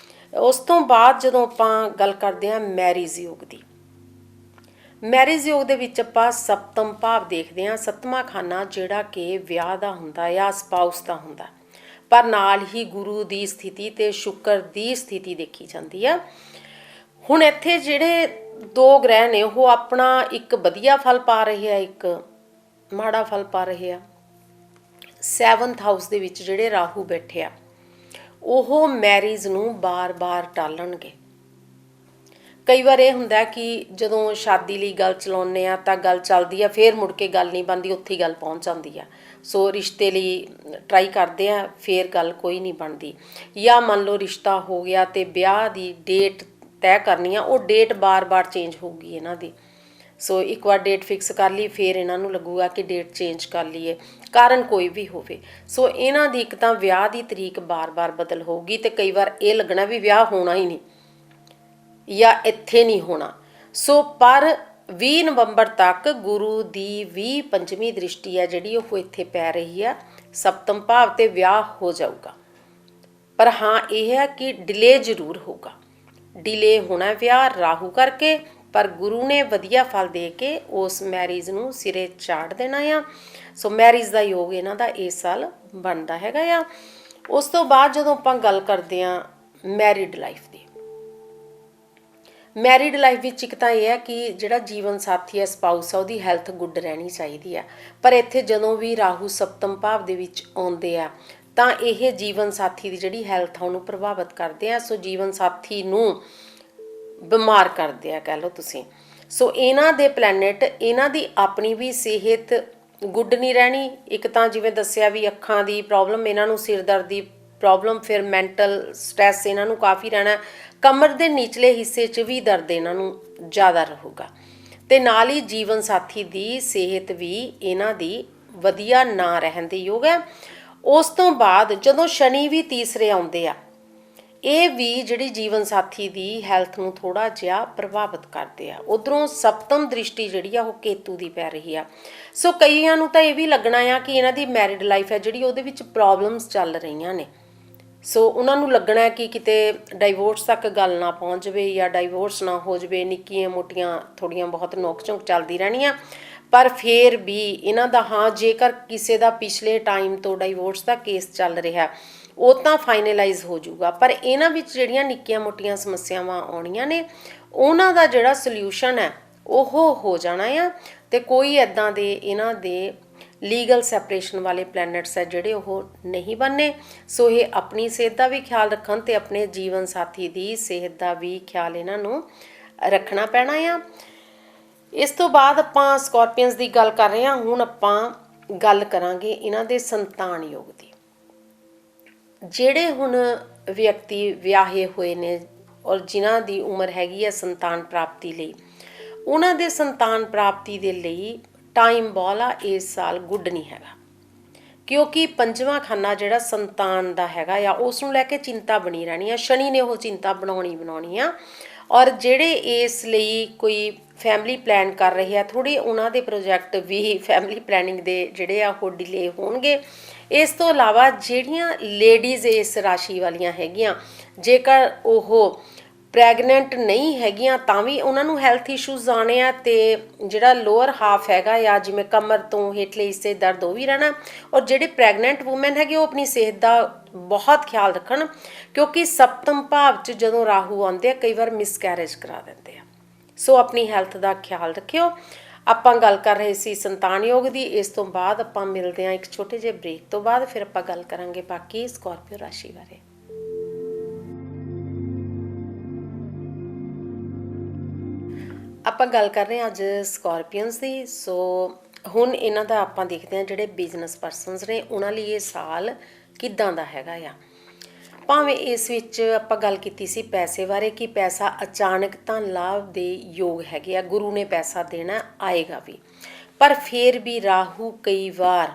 S1: ਉਸ ਤੋਂ ਬਾਅਦ ਜਦੋਂ ਆਪਾਂ ਗੱਲ ਕਰਦੇ ਹਾਂ ਮੈਰਿਜ ਯੋਗ ਦੀ, ਮੈਰਿਜ ਯੋਗ ਦੇ ਵਿੱਚ ਆਪਾਂ ਸਪਤਮ ਭਾਵ ਦੇਖਦੇ ਹਾਂ। ਸੱਤਵਾਂ ਖਾਨਾ ਜਿਹੜਾ ਕਿ ਵਿਆਹ ਦਾ ਹੁੰਦਾ ਜਾਂ ਸਪਾਊਸ ਦਾ ਹੁੰਦਾ, ਪਰ ਨਾਲ ਹੀ ਗੁਰੂ ਦੀ ਸਥਿਤੀ ਅਤੇ ਸ਼ੁਕਰ ਦੀ ਸਥਿਤੀ ਦੇਖੀ ਜਾਂਦੀ ਆ। ਹੁਣ ਇੱਥੇ ਜਿਹੜੇ ਦੋ ਗ੍ਰਹਿ ਨੇ ਉਹ ਆਪਣਾ ਇੱਕ ਵਧੀਆ ਫਲ ਪਾ ਰਹੇ ਆ, ਇੱਕ ਮਾੜਾ ਫਲ ਪਾ ਰਹੇ ਆ। 7th ਹਾਊਸ ਦੇ ਵਿੱਚ ਜਿਹੜੇ ਰਾਹੂ ਬੈਠੇ ਆ ਉਹ ਮੈਰਿਜ ਨੂੰ ਬਾਰ-ਬਾਰ ਟਾਲਣਗੇ। ਕਈ ਵਾਰ ਇਹ ਹੁੰਦਾ ਕਿ ਜਦੋਂ ਸ਼ਾਦੀ ਲਈ ਗੱਲ ਚਲਾਉਂਦੇ ਆ ਤਾਂ ਗੱਲ ਚੱਲਦੀ ਆ, ਫਿਰ ਮੁੜ ਕੇ ਗੱਲ ਨਹੀਂ ਬਣਦੀ, ਉੱਥੇ ਹੀ ਗੱਲ ਪਹੁੰਚ ਜਾਂਦੀ ਆ। ਸੋ ਰਿਸ਼ਤੇ ਲਈ ਟਰਾਈ ਕਰਦੇ ਆ, ਫਿਰ ਗੱਲ ਕੋਈ ਨਹੀਂ ਬਣਦੀ। ਜਾਂ ਮੰਨ ਲਓ ਰਿਸ਼ਤਾ ਹੋ ਗਿਆ ਅਤੇ ਵਿਆਹ ਦੀ ਡੇਟ ਤੈਅ ਕਰਨੀ ਆ, ਉਹ ਡੇਟ ਬਾਰ-ਬਾਰ ਚੇਂਜ ਹੋਊਗੀ ਇਹਨਾਂ ਦੀ। ਸੋ ਇੱਕ ਵਾਰ ਡੇਟ ਫਿਕਸ ਕਰ ਲਈ, ਫਿਰ ਇਹਨਾਂ ਨੂੰ ਲੱਗੂਗਾ ਕਿ ਡੇਟ ਚੇਂਜ ਕਰ ਲਈਏ, ਕਾਰਨ ਕੋਈ ਵੀ ਹੋਵੇ। ਸੋ ਇਹਨਾਂ ਦੀ ਇੱਕ ਤਾਂ ਵਿਆਹ ਦੀ ਤਰੀਕ ਬਾਰ-ਬਾਰ ਬਦਲ ਹੋਊਗੀ ਅਤੇ ਕਈ ਵਾਰ ਇਹ ਲੱਗਣਾ ਵੀ ਵਿਆਹ ਹੋਣਾ ਹੀ ਨਹੀਂ ਜਾਂ ਇੱਥੇ ਨਹੀਂ ਹੋਣਾ। ਸੋ ਪਰ 20 ਨਵੰਬਰ ਤੱਕ ਗੁਰੂ ਦੀ ਵੀ ਪੰਜਵੀਂ ਦ੍ਰਿਸ਼ਟੀ ਹੈ ਜਿਹੜੀ ਉਹ ਇੱਥੇ ਪੈ ਰਹੀ ਆ ਸਪਤਮ ਭਾਵ, ਤੇ ਵਿਆਹ ਹੋ ਜਾਊਗਾ। ਪਰ ਹਾਂ ਇਹ ਹੈ ਕਿ ਡਿਲੇ ਜ਼ਰੂਰ ਹੋਊਗਾ, ਡਿਲੇ ਹੋਣਾ ਵਿਆਹ ਰਾਹੂ ਕਰਕੇ, ਪਰ ਗੁਰੂ ਨੇ ਵਧੀਆ ਫਲ ਦੇ ਕੇ ਉਸ ਮੈਰਿਜ ਨੂੰ ਸਿਰੇ ਚਾੜ ਦੇਣਾ ਆ। ਸੋ ਮੈਰਿਜ ਦਾ ਯੋਗ ਇਹਨਾਂ ਦਾ ਇਸ ਸਾਲ ਬਣਦਾ ਹੈਗਾ ਆ। ਉਸ ਤੋਂ ਬਾਅਦ ਜਦੋਂ ਆਪਾਂ ਗੱਲ ਕਰਦੇ ਹਾਂ ਮੈਰਿਡ ਲਾਈਫ ਦੀ, ਮੈਰਿਡ ਲਾਈਫ ਵਿੱਚ ਇੱਕ ਤਾਂ ਇਹ ਹੈ ਕਿ ਜਿਹੜਾ ਜੀਵਨ ਸਾਥੀ ਹੈ ਸਪਾਊਸ ਆ ਉਹਦੀ ਹੈਲਥ ਗੁੱਡ ਰਹਿਣੀ ਚਾਹੀਦੀ ਆ। ਪਰ ਇੱਥੇ ਜਦੋਂ ਵੀ ਰਾਹੂ ਸਪਤਮ ਭਾਵ ਦੇ ਵਿੱਚ ਆਉਂਦੇ ਆ ਤਾਂ ਇਹ ਜੀਵਨ ਸਾਥੀ ਦੀ ਜਿਹੜੀ ਹੈਲਥ ਆ ਉਹਨੂੰ ਪ੍ਰਭਾਵਿਤ ਕਰਦੇ ਆ। ਸੋ ਜੀਵਨ ਸਾਥੀ ਨੂੰ ਬਿਮਾਰ ਕਰਦੇ ਆ ਕਹਿ ਲਓ ਤੁਸੀਂ। ਸੋ ਇਹਨਾਂ ਦੇ ਪਲੈਨਟ, ਇਹਨਾਂ ਦੀ ਆਪਣੀ ਵੀ ਸਿਹਤ ਗੁੱਡ ਨਹੀਂ ਰਹਿਣੀ। ਇੱਕ ਤਾਂ ਜਿਵੇਂ ਦੱਸਿਆ ਵੀ ਅੱਖਾਂ ਦੀ ਪ੍ਰੋਬਲਮ, ਇਹਨਾਂ ਨੂੰ ਸਿਰ ਦਰਦ ਦੀ ਪ੍ਰੋਬਲਮ, ਫਿਰ ਮੈਂਟਲ ਸਟ੍ਰੈਸ ਇਹਨਾਂ ਨੂੰ ਕਾਫੀ ਰਹਿਣਾ। ਕਮਰ ਦੇ ਨਿਚਲੇ ਹਿੱਸੇ 'ਚ ਵੀ ਦਰਦ ਇਹਨਾਂ ਨੂੰ ਜ਼ਿਆਦਾ ਰਹੂਗਾ। ਅਤੇ ਨਾਲ ਹੀ ਜੀਵਨ ਸਾਥੀ ਦੀ ਸਿਹਤ ਵੀ ਇਹਨਾਂ ਦੀ ਵਧੀਆ ਨਾ ਰਹਿਣ ਦੇ ਯੋਗ ਹੈ। ਉਸ ਤੋਂ ਬਾਅਦ ਜਦੋਂ ਸ਼ਨੀ ਵੀ ਤੀਸਰੇ ਆਉਂਦੇ ਆ, ਇਹ ਵੀ ਜਿਹੜੀ ਜੀਵਨ ਸਾਥੀ ਦੀ ਹੈਲਥ ਨੂੰ ਥੋੜ੍ਹਾ ਜਿਹਾ ਪ੍ਰਭਾਵਿਤ ਕਰਦੇ ਆ। ਉੱਧਰੋਂ ਸਪਤਮ ਦ੍ਰਿਸ਼ਟੀ ਜਿਹੜੀ ਆ ਉਹ ਕੇਤੂ ਦੀ ਪੈ ਰਹੀ ਆ। ਸੋ ਕਈਆਂ ਨੂੰ ਤਾਂ ਇਹ ਵੀ ਲੱਗਣਾ ਆ ਕਿ ਇਹਨਾਂ ਦੀ ਮੈਰਿਡ ਲਾਈਫ ਹੈ ਜਿਹੜੀ ਉਹਦੇ ਵਿੱਚ ਪ੍ਰੋਬਲਮਸ ਚੱਲ ਰਹੀਆਂ ਨੇ। ਸੋ ਉਹਨਾਂ ਨੂੰ ਲੱਗਣਾ ਕਿ ਕਿਤੇ ਡਾਈਵੋਰਸ ਤੱਕ ਗੱਲ ਨਾ ਪਹੁੰਚ ਜਾਵੇ ਜਾਂ ਡਾਈਵੋਰਸ ਨਾ ਹੋ ਜਾਵੇ, ਨਿੱਕੀਆਂ ਮੋਟੀਆਂ ਥੋੜ੍ਹੀਆਂ ਬਹੁਤ ਨੋਕ ਝੋਂਕ ਚੱਲਦੀ ਰਹਿਣੀਆਂ। ਪਰ ਫਿਰ ਵੀ ਇਹਨਾਂ ਦਾ ਹਾਂ ਜੇਕਰ ਕਿਸੇ ਦਾ ਪਿਛਲੇ ਟਾਈਮ ਤੋਂ ਡਾਈਵੋਰਸ ਦਾ ਕੇਸ ਚੱਲ ਰਿਹਾ ਉਹ ਤਾਂ ਫਾਈਨਲਾਈਜ਼ ਹੋ ਜਾਊਗਾ। ਪਰ ਇਹਨਾਂ ਵਿੱਚ ਜਿਹੜੀਆਂ ਨਿੱਕੀਆਂ ਮੋਟੀਆਂ ਸਮੱਸਿਆਵਾਂ ਆਉਣੀਆਂ ਨੇ ਉਹਨਾਂ ਦਾ ਜਿਹੜਾ ਸੋਲਿਊਸ਼ਨ ਹੈ ਉਹ ਹੋ ਜਾਣਾ ਆ। ਅਤੇ ਕੋਈ ਇੱਦਾਂ ਦੇ ਇਹਨਾਂ ਦੇ ਲੀਗਲ ਸੈਪਰੇਸ਼ਨ ਵਾਲੇ ਪਲੈਨਟਸ ਹੈ ਜਿਹੜੇ ਉਹ ਨਹੀਂ ਬਣਨੇ। ਸੋ ਇਹ ਆਪਣੀ ਸਿਹਤ ਦਾ ਵੀ ਖਿਆਲ ਰੱਖਣ ਅਤੇ ਆਪਣੇ ਜੀਵਨ ਸਾਥੀ ਦੀ ਸਿਹਤ ਦਾ ਵੀ ਖਿਆਲ ਇਹਨਾਂ ਨੂੰ ਰੱਖਣਾ ਪੈਣਾ ਆ। ਇਸ ਤੋਂ ਬਾਅਦ ਆਪਾਂ ਸਕੋਰਪੀਅਨਸ ਦੀ ਗੱਲ ਕਰ ਰਹੇ ਹਾਂ। ਹੁਣ ਆਪਾਂ ਗੱਲ ਕਰਾਂਗੇ ਇਹਨਾਂ ਦੇ ਸੰਤਾਨ ਯੋਗ ਦੀ। ਜਿਹੜੇ ਹੁਣ ਵਿਅਕਤੀ ਵਿਆਹੇ ਹੋਏ ਨੇ ਔਰ ਜਿਨ੍ਹਾਂ ਦੀ ਉਮਰ ਹੈਗੀ ਹੈ ਸੰਤਾਨ ਪ੍ਰਾਪਤੀ ਲਈ, ਉਹਨਾਂ ਦੇ ਸੰਤਾਨ ਪ੍ਰਾਪਤੀ ਦੇ ਲਈ ਟਾਈਮ ਬੋਲ ਆ ਇਸ ਸਾਲ ਗੁੱਡ ਨਹੀਂ ਹੈਗਾ। ਕਿਉਂਕਿ ਪੰਜਵਾਂ ਖਾਨਾ ਜਿਹੜਾ ਸੰਤਾਨ ਦਾ ਹੈਗਾ ਆ ਉਸ ਨੂੰ ਲੈ ਕੇ ਚਿੰਤਾ ਬਣੀ ਰਹਿਣੀ ਆ। ਸ਼ਨੀ ਨੇ ਉਹ ਚਿੰਤਾ ਬਣਾਉਣੀ ਆ। ਔਰ ਜਿਹੜੇ ਇਸ ਲਈ ਕੋਈ ਫੈਮਿਲੀ ਪਲਾਨ ਕਰ ਰਹੇ ਆ, ਥੋੜ੍ਹੇ ਉਹਨਾਂ ਦੇ ਪ੍ਰੋਜੈਕਟ ਵੀ ਫੈਮਿਲੀ ਪਲੈਨਿੰਗ ਦੇ ਜਿਹੜੇ ਆ ਉਹ ਡਿਲੇ ਹੋਣਗੇ। ਇਸ ਤੋਂ ਇਲਾਵਾ ਜਿਹੜੀਆਂ ਲੇਡੀਜ਼ ਇਸ ਰਾਸ਼ੀ ਵਾਲੀਆਂ ਹੈਗੀਆਂ, ਜੇਕਰ ਉਹ ਪ੍ਰੈਗਨੈਂਟ ਨਹੀਂ ਹੈਗੀਆਂ ਤਾਂ ਵੀ ਉਹਨਾਂ ਨੂੰ ਹੈਲਥ ਇਸ਼ੂਜ਼ ਆਉਣੇ ਆ। ਅਤੇ ਜਿਹੜਾ ਲੋਅਰ ਹਾਫ ਹੈਗਾ ਜਾਂ ਜਿਵੇਂ ਕਮਰ ਤੋਂ ਹੇਠਲੇ ਹਿੱਸੇ ਦਰਦ ਉਹ ਵੀ ਰਹਿਣਾ। ਔਰ ਜਿਹੜੇ ਪ੍ਰੈਗਨੈਂਟ ਵੂਮੈਨ ਹੈਗੇ ਉਹ ਆਪਣੀ ਸਿਹਤ ਦਾ ਬਹੁਤ ਖਿਆਲ ਰੱਖਣ, ਕਿਉਂਕਿ ਸਪਤਮ ਭਾਵ 'ਚ ਜਦੋਂ ਰਾਹੂ ਆਉਂਦੇ ਆ ਕਈ ਵਾਰ ਮਿਸਕੈਰੇਜ ਕਰਾ ਦਿੰਦੇ ਆ। ਸੋ ਆਪਣੀ ਹੈਲਥ ਦਾ ਖਿਆਲ ਰੱਖਿਓ। ਆਪਾਂ ਗੱਲ ਕਰ ਰਹੇ ਸੀ ਸੰਤਾਨ ਯੋਗ ਦੀ। ਇਸ ਤੋਂ ਬਾਅਦ ਆਪਾਂ ਮਿਲਦੇ ਹਾਂ ਇੱਕ ਛੋਟੇ ਜਿਹੇ ਬ੍ਰੇਕ ਤੋਂ ਬਾਅਦ, ਫਿਰ ਆਪਾਂ ਗੱਲ ਕਰਾਂਗੇ ਬਾਕੀ ਸਕੋਰਪੀਓ ਰਾਸ਼ੀ ਬਾਰੇ। ਆਪਾਂ ਗੱਲ ਕਰ ਰਹੇ ਹਾਂ ਅੱਜ ਸਕੋਰਪੀਅਨਸ ਦੀ। ਸੋ ਹੁਣ ਇਹਨਾਂ ਦਾ ਆਪਾਂ ਦੇਖਦੇ ਹਾਂ ਜਿਹੜੇ ਬਿਜ਼ਨਸ ਪਰਸਨਸ ਨੇ ਉਹਨਾਂ ਲਈ ਇਹ ਸਾਲ ਕਿੱਦਾਂ ਦਾ ਹੈਗਾ ਆ। ਭਾਵੇਂ ਇਸ ਵਿੱਚ ਆਪਾਂ ਗੱਲ ਕੀਤੀ ਸੀ ਪੈਸੇ ਬਾਰੇ ਕਿ ਪੈਸਾ ਅਚਾਨਕ ਤਾਂ ਲਾਭ ਦੇ ਯੋਗ ਹੈਗੇ ਆ, ਗੁਰੂ ਨੇ ਪੈਸਾ ਦੇਣਾ ਆਏਗਾ ਵੀ। ਪਰ ਫਿਰ ਵੀ ਰਾਹੂ ਕਈ ਵਾਰ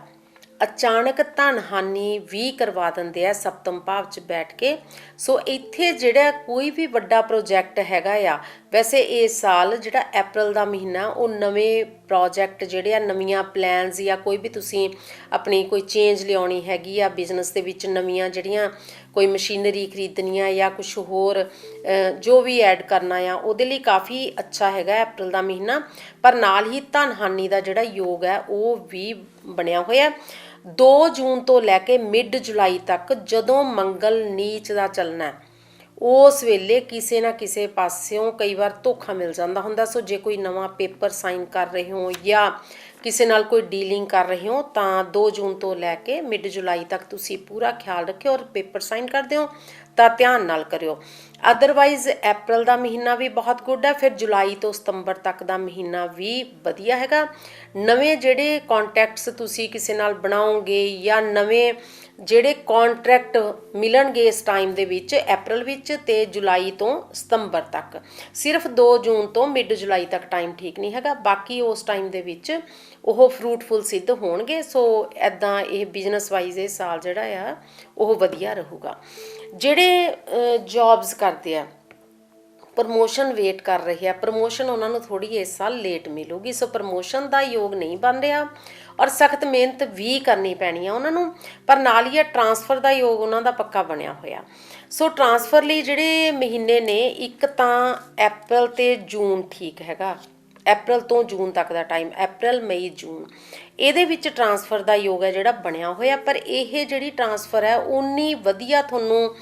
S1: ਅਚਾਨਕ ਧਨ ਹਾਨੀ ਵੀ ਕਰਵਾ ਦਿੰਦੇ ਆ ਸਪਤਮ ਭਾਵ 'ਚ ਬੈਠ ਕੇ। ਸੋ ਇੱਥੇ ਜਿਹੜਾ ਕੋਈ ਵੀ ਵੱਡਾ ਪ੍ਰੋਜੈਕਟ ਹੈਗਾ ਆ, ਵੈਸੇ ਇਸ ਸਾਲ ਜਿਹੜਾ ਅਪ੍ਰੈਲ ਦਾ ਮਹੀਨਾ ਉਹ ਨਵੇਂ ਪ੍ਰੋਜੈਕਟ ਜਿਹੜੇ ਆ, ਨਵੀਆਂ ਪਲੈਨਸ ਜਾਂ ਕੋਈ ਵੀ ਤੁਸੀਂ ਆਪਣੀ ਕੋਈ ਚੇਂਜ ਲਿਆਉਣੀ ਹੈਗੀ ਆ ਬਿਜ਼ਨਸ ਦੇ ਵਿੱਚ, ਨਵੀਆਂ ਜਿਹੜੀਆਂ ਕੋਈ ਮਸ਼ੀਨਰੀ ਖਰੀਦਣੀ ਆ ਜਾਂ ਕੁਛ ਹੋਰ ਜੋ ਵੀ ਐਡ ਕਰਨਾ ਆ, ਉਹਦੇ ਲਈ ਕਾਫੀ ਅੱਛਾ ਹੈਗਾ ਅਪ੍ਰੈਲ ਦਾ ਮਹੀਨਾ। ਪਰ ਨਾਲ ਹੀ ਧਨ ਹਾਨੀ ਦਾ ਜਿਹੜਾ ਯੋਗ ਹੈ ਉਹ ਵੀ ਬਣਿਆ ਹੋਇਆ। 2 ਜੂਨ ਤੋਂ ਲੈ ਕੇ ਮਿਡ ਜੁਲਾਈ ਤੱਕ ਜਦੋਂ ਮੰਗਲ ਨੀਚ ਦਾ ਚੱਲਣਾ, ਉਸ ਵੇਲੇ ਕਿਸੇ ਨਾ ਕਿਸੇ ਪਾਸਿਓਂ ਕਈ ਵਾਰ ਧੋਖਾ ਮਿਲ ਜਾਂਦਾ ਹੁੰਦਾ। ਸੋ ਜੇ ਕੋਈ ਨਵਾਂ ਪੇਪਰ ਸਾਈਨ ਕਰ ਰਹੇ ਹੋ ਜਾਂ ਕਿਸੇ ਨਾਲ ਕੋਈ ਡੀਲਿੰਗ ਕਰ ਰਹੇ ਹੋ ਤਾਂ 2 ਜੂਨ ਤੋਂ ਲੈ ਕੇ ਮਿਡ ਜੁਲਾਈ ਤੱਕ ਤੁਸੀਂ ਪੂਰਾ ਖਿਆਲ ਰੱਖਿਓ ਔਰ ਪੇਪਰ ਸਾਈਨ ਕਰਦੇ ਹੋ ਤਾਂ ਧਿਆਨ ਨਾਲ ਕਰਿਓ। ਅਦਰਵਾਈਜ਼ ਅਪ੍ਰੈਲ ਦਾ ਮਹੀਨਾ ਵੀ ਬਹੁਤ ਗੁੱਡ ਹੈ। ਫਿਰ ਜੁਲਾਈ ਤੋਂ ਸਤੰਬਰ ਤੱਕ ਦਾ ਮਹੀਨਾ ਵੀ ਵਧੀਆ ਹੈਗਾ। ਨਵੇਂ ਜਿਹੜੇ ਕੰਟੈਕਟਸ ਤੁਸੀਂ ਕਿਸੇ ਨਾਲ ਬਣਾਓਗੇ ਜਾਂ ਨਵੇਂ ਜਿਹੜੇ ਕੰਟਰੈਕਟ ਮਿਲਣਗੇ ਇਸ ਟਾਈਮ ਦੇ ਵਿੱਚ, ਅਪ੍ਰੈਲ ਵਿੱਚ ਤੇ ਜੁਲਾਈ ਤੋਂ ਸਤੰਬਰ ਤੱਕ। ਸਿਰਫ 2 ਜੂਨ ਤੋਂ ਮਿਡ ਜੁਲਾਈ ਤੱਕ ਟਾਈਮ ਠੀਕ ਨਹੀਂ ਹੈਗਾ, ਬਾਕੀ ਉਸ ਟਾਈਮ ਦੇ ਵਿੱਚ ਉਹ ਫਰੂਟਫੁਲ ਸਿੱਧ ਹੋਣਗੇ। ਸੋ ਇੱਦਾਂ ਇਹ ਬਿਜ਼ਨਸ ਵਾਈਜ਼ ਇਹ ਸਾਲ ਜਿਹੜਾ ਆ ਉਹ ਵਧੀਆ ਰਹੂਗਾ। ਜਿਹੜੇ ਜੌਬਸ ਕਰਦੇ ਆ, ਪ੍ਰਮੋਸ਼ਨ ਵੇਟ ਕਰ ਰਹੇ ਆ, ਪ੍ਰਮੋਸ਼ਨ ਉਹਨਾਂ ਨੂੰ ਥੋੜ੍ਹੀ ਇਸ ਸਾਲ ਲੇਟ ਮਿਲੂਗੀ। ਸੋ ਪ੍ਰਮੋਸ਼ਨ ਦਾ ਯੋਗ ਨਹੀਂ ਬਣ ਰਿਹਾ ਔਰ ਸਖਤ ਮਿਹਨਤ ਵੀ ਕਰਨੀ ਪੈਣੀ ਆ ਉਹਨਾਂ ਨੂੰ। ਪਰ ਨਾਲ ਹੀ ਟਰਾਂਸਫਰ ਦਾ ਯੋਗ ਉਹਨਾਂ ਦਾ ਪੱਕਾ ਬਣਿਆ ਹੋਇਆ। ਸੋ ਟਰਾਂਸਫਰ ਲਈ ਜਿਹੜੇ ਮਹੀਨੇ ਨੇ, ਇੱਕ ਤਾਂ ਅਪ੍ਰੈਲ ਤੇ ਜੂਨ ਠੀਕ ਹੈਗਾ, ਅਪ੍ਰੈਲ ਤੋਂ ਜੂਨ ਤੱਕ ਦਾ ਟਾਈਮ, ਅਪ੍ਰੈਲ ਮਈ ਜੂਨ, ਇਹਦੇ ਵਿੱਚ ਟਰਾਂਸਫਰ ਦਾ ਯੋਗ ਹੈ ਜਿਹੜਾ ਬਣਿਆ ਹੋਇਆ। ਪਰ ਇਹ ਜਿਹੜੀ ਟਰਾਂਸਫਰ ਹੈ ਉਨੀ ਵਧੀਆ ਤੁਹਾਨੂੰ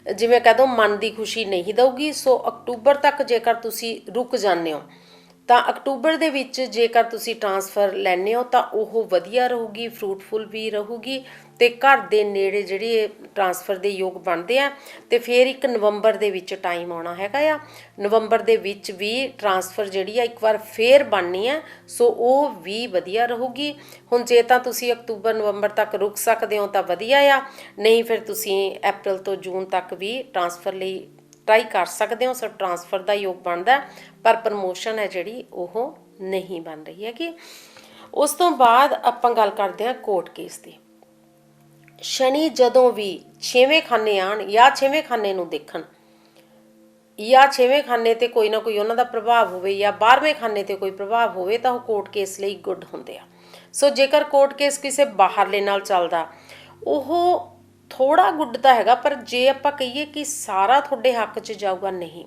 S1: ਜਿਵੇਂ ਕਹਿ ਦੋ ਮਨ ਦੀ ਖੁਸ਼ੀ ਨਹੀਂ ਦਊਗੀ। ਸੋ ਅਕਤੂਬਰ ਤੱਕ ਜੇਕਰ ਤੁਸੀਂ ਰੁਕ ਜਾਂਦੇ ਹੋ ਤਾਂ ਅਕਤੂਬਰ ਦੇ ਵਿੱਚ ਜੇਕਰ ਤੁਸੀਂ ਟਰਾਂਸਫਰ ਲੈਂਦੇ ਹੋ ਤਾਂ ਉਹ ਵਧੀਆ ਰਹੂਗੀ, ਫਰੂਟਫੁਲ ਵੀ ਰਹੂਗੀ ਅਤੇ ਘਰ ਦੇ ਨੇੜੇ ਜਿਹੜੇ ਟਰਾਂਸਫਰ ਦੇ ਯੋਗ ਬਣਦੇ ਆ। ਅਤੇ ਫਿਰ ਇੱਕ ਨਵੰਬਰ ਦੇ ਵਿੱਚ ਟਾਈਮ ਆਉਣਾ ਹੈਗਾ ਆ, ਨਵੰਬਰ ਦੇ ਵਿੱਚ ਵੀ ਟਰਾਂਸਫਰ ਜਿਹੜੀ ਆ ਇੱਕ ਵਾਰ ਫੇਰ ਬਣਨੀ ਹੈ। ਸੋ ਉਹ ਵੀ ਵਧੀਆ ਰਹੂਗੀ। ਹੁਣ ਜੇ ਤਾਂ ਤੁਸੀਂ ਅਕਤੂਬਰ ਨਵੰਬਰ ਤੱਕ ਰੁਕ ਸਕਦੇ ਹੋ ਤਾਂ ਵਧੀਆ ਆ, ਨਹੀਂ ਫਿਰ ਤੁਸੀਂ ਅਪ੍ਰੈਲ ਤੋਂ ਜੂਨ ਤੱਕ ਵੀ ਟਰਾਂਸਫਰ ਲਈ ਟਰਾਈ ਕਰ ਸਕਦੇ ਹੋ। ਸੋ ਟਰਾਂਸਫਰ ਦਾ ਯੋਗ ਬਣਦਾ, ਪਰ ਪ੍ਰਮੋਸ਼ਨ ਹੈ ਜਿਹੜੀ ਉਹ ਨਹੀਂ ਬਣ ਰਹੀ ਹੈਗੀ। ਉਸ ਤੋਂ ਬਾਅਦ ਆਪਾਂ ਗੱਲ ਕਰਦੇ ਹਾਂ ਕੋਰਟ ਕੇਸ ਦੀ। ਸ਼ਨੀ ਜਦੋਂ ਵੀ 6ਵੇਂ ਖਾਨੇ ਆਉਣ ਜਾਂ 6ਵੇਂ ਖਾਨੇ ਨੂੰ ਦੇਖਣ ਜਾਂ 6ਵੇਂ ਖਾਨੇ ਤੇ ਕੋਈ ਨਾ ਕੋਈ ਉਹਨਾਂ ਦਾ ਪ੍ਰਭਾਵ ਹੋਵੇ ਜਾਂ 12ਵੇਂ ਖਾਨੇ ਤੇ ਕੋਈ ਪ੍ਰਭਾਵ ਹੋਵੇ ਤਾਂ ਉਹ ਕੋਰਟ ਕੇਸ ਲਈ ਗੁੱਡ ਹੁੰਦੇ ਆ। ਸੋ ਜੇਕਰ ਕੋਰਟ ਕੇਸ ਕਿਸੇ ਬਾਹਰਲੇ ਨਾਲ ਚੱਲਦਾ ਉਹ ਥੋੜ੍ਹਾ ਗੁੱਡ ਤਾਂ ਹੈਗਾ, ਪਰ ਜੇ ਆਪਾਂ ਕਹੀਏ ਕਿ ਸਾਰਾ ਤੁਹਾਡੇ ਹੱਕ 'ਚ ਜਾਊਗਾ, ਨਹੀਂ।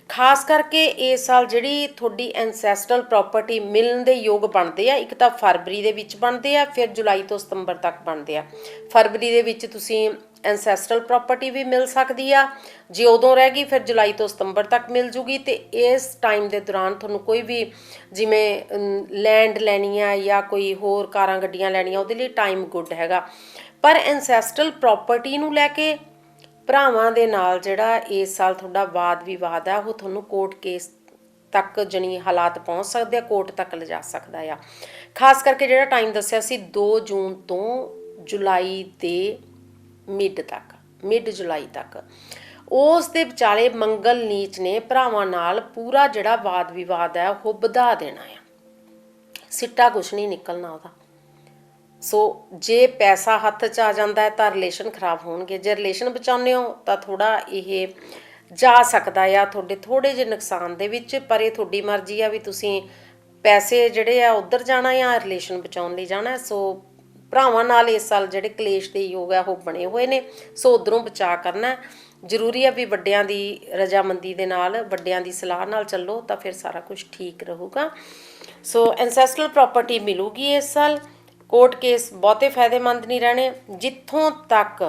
S1: ਖਾਸ ਕਰਕੇ ਇਸ ਸਾਲ ਜਿਹੜੀ ਤੁਹਾਡੀ ਐਂਸੈਸਟਰਲ ਪ੍ਰੋਪਰਟੀ ਮਿਲਣ ਦੇ ਯੋਗ ਬਣਦੇ ਆ, ਇੱਕ ਤਾਂ ਫਰਵਰੀ ਦੇ ਵਿੱਚ ਬਣਦੇ ਆ, ਫਿਰ ਜੁਲਾਈ ਤੋਂ ਸਤੰਬਰ ਤੱਕ ਬਣਦੇ ਆ। ਫਰਵਰੀ ਦੇ ਵਿੱਚ ਤੁਸੀਂ ਐਂਸੈਸਟਰਲ ਪ੍ਰੋਪਰਟੀ ਵੀ ਮਿਲ ਸਕਦੀ ਆ, ਜੇ ਉਦੋਂ ਰਹਿ ਗਈ ਫਿਰ ਜੁਲਾਈ ਤੋਂ ਸਤੰਬਰ ਤੱਕ ਮਿਲ ਜੂਗੀ। ਅਤੇ ਇਸ ਟਾਈਮ ਦੇ ਦੌਰਾਨ ਤੁਹਾਨੂੰ ਕੋਈ ਵੀ ਜਿਵੇਂ ਲੈਂਡ ਲੈਣੀ ਆ ਜਾਂ ਕੋਈ ਹੋਰ ਕਾਰਾਂ ਗੱਡੀਆਂ ਲੈਣੀਆਂ, ਉਹਦੇ ਲਈ ਟਾਈਮ ਗੁੱਡ ਹੈਗਾ। ਪਰ ਐਂਸੈਸਟਰਲ ਪ੍ਰੋਪਰਟੀ ਨੂੰ ਲੈ ਕੇ ਭਰਾਵਾਂ ਦੇ ਨਾਲ ਜਿਹੜਾ ਇਸ ਸਾਲ ਤੁਹਾਡਾ ਵਾਦ ਵਿਵਾਦ ਹੈ ਉਹ ਤੁਹਾਨੂੰ ਕੋਰਟ ਕੇਸ ਤੱਕ ਜਾਣੀ ਹਾਲਾਤ ਪਹੁੰਚ ਸਕਦੇ ਆ, ਕੋਰਟ ਤੱਕ ਲਿਜਾ ਸਕਦਾ ਆ। ਖਾਸ ਕਰਕੇ ਜਿਹੜਾ ਟਾਈਮ ਦੱਸਿਆ ਸੀ 2 ਜੂਨ ਤੋਂ ਜੁਲਾਈ ਦੇ ਮਿਡ ਜੁਲਾਈ ਤੱਕ, ਉਸ ਦੇ ਵਿਚਾਲੇ ਮੰਗਲ ਨੀਚ ਨੇ ਭਰਾਵਾਂ ਨਾਲ ਪੂਰਾ ਜਿਹੜਾ ਵਾਦ ਵਿਵਾਦ ਹੈ ਉਹ ਵਧਾ ਦੇਣਾ ਆ। ਸਿੱਟਾ ਕੁਛ ਨਹੀਂ ਨਿਕਲਣਾ ਉਹਦਾ। ਸੋ ਜੇ ਪੈਸਾ ਹੱਥ 'ਚ ਆ ਜਾਂਦਾ ਹੈ ਤਾਂ ਰਿਲੇਸ਼ਨ ਖਰਾਬ ਹੋਣਗੇ, ਜੇ ਰਿਲੇਸ਼ਨ ਬਚਾਉਂਦੇ ਹੋ ਤਾਂ ਥੋੜ੍ਹਾ ਇਹ ਜਾ ਸਕਦਾ ਆ ਤੁਹਾਡੇ ਥੋੜ੍ਹੇ ਜਿਹੇ ਨੁਕਸਾਨ ਦੇ ਵਿੱਚ। ਪਰ ਇਹ ਤੁਹਾਡੀ ਮਰਜ਼ੀ ਆ ਵੀ ਤੁਸੀਂ ਪੈਸੇ ਜਿਹੜੇ ਆ ਉੱਧਰ ਜਾਣਾ ਜਾਂ ਰਿਲੇਸ਼ਨ ਬਚਾਉਣ ਲਈ ਜਾਣਾ। ਸੋ ਭਰਾਵਾਂ ਨਾਲ ਇਸ ਸਾਲ ਜਿਹੜੇ ਕਲੇਸ਼ ਦੇ ਯੋਗ ਆ ਉਹ ਬਣੇ ਹੋਏ ਨੇ, ਸੋ ਉੱਧਰੋਂ ਬਚਾਅ ਕਰਨਾ ਜ਼ਰੂਰੀ ਆ ਵੀ ਵੱਡਿਆਂ ਦੀ ਰਜਾਮੰਦੀ ਦੇ ਨਾਲ, ਵੱਡਿਆਂ ਦੀ ਸਲਾਹ ਨਾਲ ਚੱਲੋ ਤਾਂ ਫਿਰ ਸਾਰਾ ਕੁਝ ਠੀਕ ਰਹੂਗਾ। ਸੋ ਐਂਸੈਸਟਰਲ ਪ੍ਰੋਪਰਟੀ ਮਿਲੂਗੀ ਇਸ ਸਾਲ। ਕੋਰਟ ਕੇਸ ਬਹੁਤੇ ਫਾਇਦੇਮੰਦ ਨਹੀਂ ਰਹਿਣੇ। ਜਿੱਥੋਂ ਤੱਕ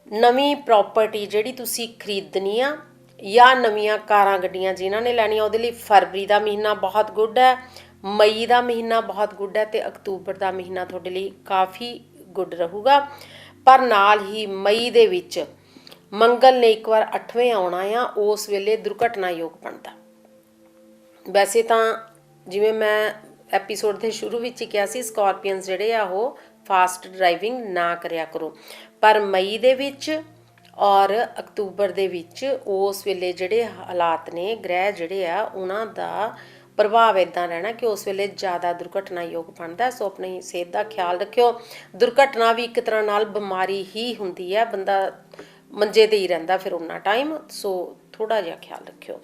S1: ਨਵੀਂ ਪ੍ਰੋਪਰਟੀ ਜਿਹੜੀ ਤੁਸੀਂ ਖਰੀਦਣੀ ਆ ਜਾਂ ਨਵੀਆਂ ਕਾਰਾਂ ਗੱਡੀਆਂ ਜਿਨ੍ਹਾਂ ਨੇ ਲੈਣੀਆਂ, ਉਹਦੇ ਲਈ ਫਰਵਰੀ ਦਾ ਮਹੀਨਾ ਬਹੁਤ ਗੁੱਡ ਹੈ, ਮਈ ਦਾ ਮਹੀਨਾ ਬਹੁਤ ਗੁੱਡ ਹੈ ਅਤੇ ਅਕਤੂਬਰ ਦਾ ਮਹੀਨਾ ਤੁਹਾਡੇ ਲਈ ਕਾਫੀ ਗੁੱਡ ਰਹੂਗਾ। ਪਰ ਨਾਲ ਹੀ ਮਈ ਦੇ ਵਿੱਚ ਮੰਗਲ ਨੇ ਇੱਕ ਵਾਰ 8ਵੇਂ ਆਉਣਾ ਆ, ਉਸ ਵੇਲੇ ਦੁਰਘਟਨਾ ਯੋਗ ਬਣਦਾ। ਵੈਸੇ ਤਾਂ ਜਿਵੇਂ ਮੈਂ ਐਪੀਸੋਡ ਦੇ ਸ਼ੁਰੂ ਵਿੱਚ ਹੀ ਕਿਹਾ ਸੀ, ਸਕੋਰਪੀਅਨਸ ਜਿਹੜੇ ਆ ਉਹ ਫਾਸਟ ਡਰਾਈਵਿੰਗ ਨਾ ਕਰਿਆ ਕਰੋ। ਪਰ ਮਈ ਦੇ ਵਿੱਚ ਔਰ ਅਕਤੂਬਰ ਦੇ ਵਿੱਚ ਉਸ ਵੇਲੇ ਜਿਹੜੇ ਹਾਲਾਤ ਨੇ, ਗ੍ਰਹਿ ਜਿਹੜੇ ਆ ਉਹਨਾਂ ਦਾ ਪ੍ਰਭਾਵ ਇੱਦਾਂ ਰਹਿਣਾ ਕਿ ਉਸ ਵੇਲੇ ਜ਼ਿਆਦਾ ਦੁਰਘਟਨਾਯੋਗ ਬਣਦਾ। ਸੋ ਆਪਣੀ ਸਿਹਤ ਦਾ ਖਿਆਲ ਰੱਖਿਓ। ਦੁਰਘਟਨਾ ਵੀ ਇੱਕ ਤਰ੍ਹਾਂ ਨਾਲ ਬਿਮਾਰੀ ਹੀ ਹੁੰਦੀ ਹੈ, ਬੰਦਾ ਮੰਜੇ 'ਤੇ ਹੀ ਰਹਿੰਦਾ ਫਿਰ ਉਨਾ ਟਾਈਮ। ਸੋ ਥੋੜ੍ਹਾ ਜਿਹਾ ਖਿਆਲ ਰੱਖਿਓ।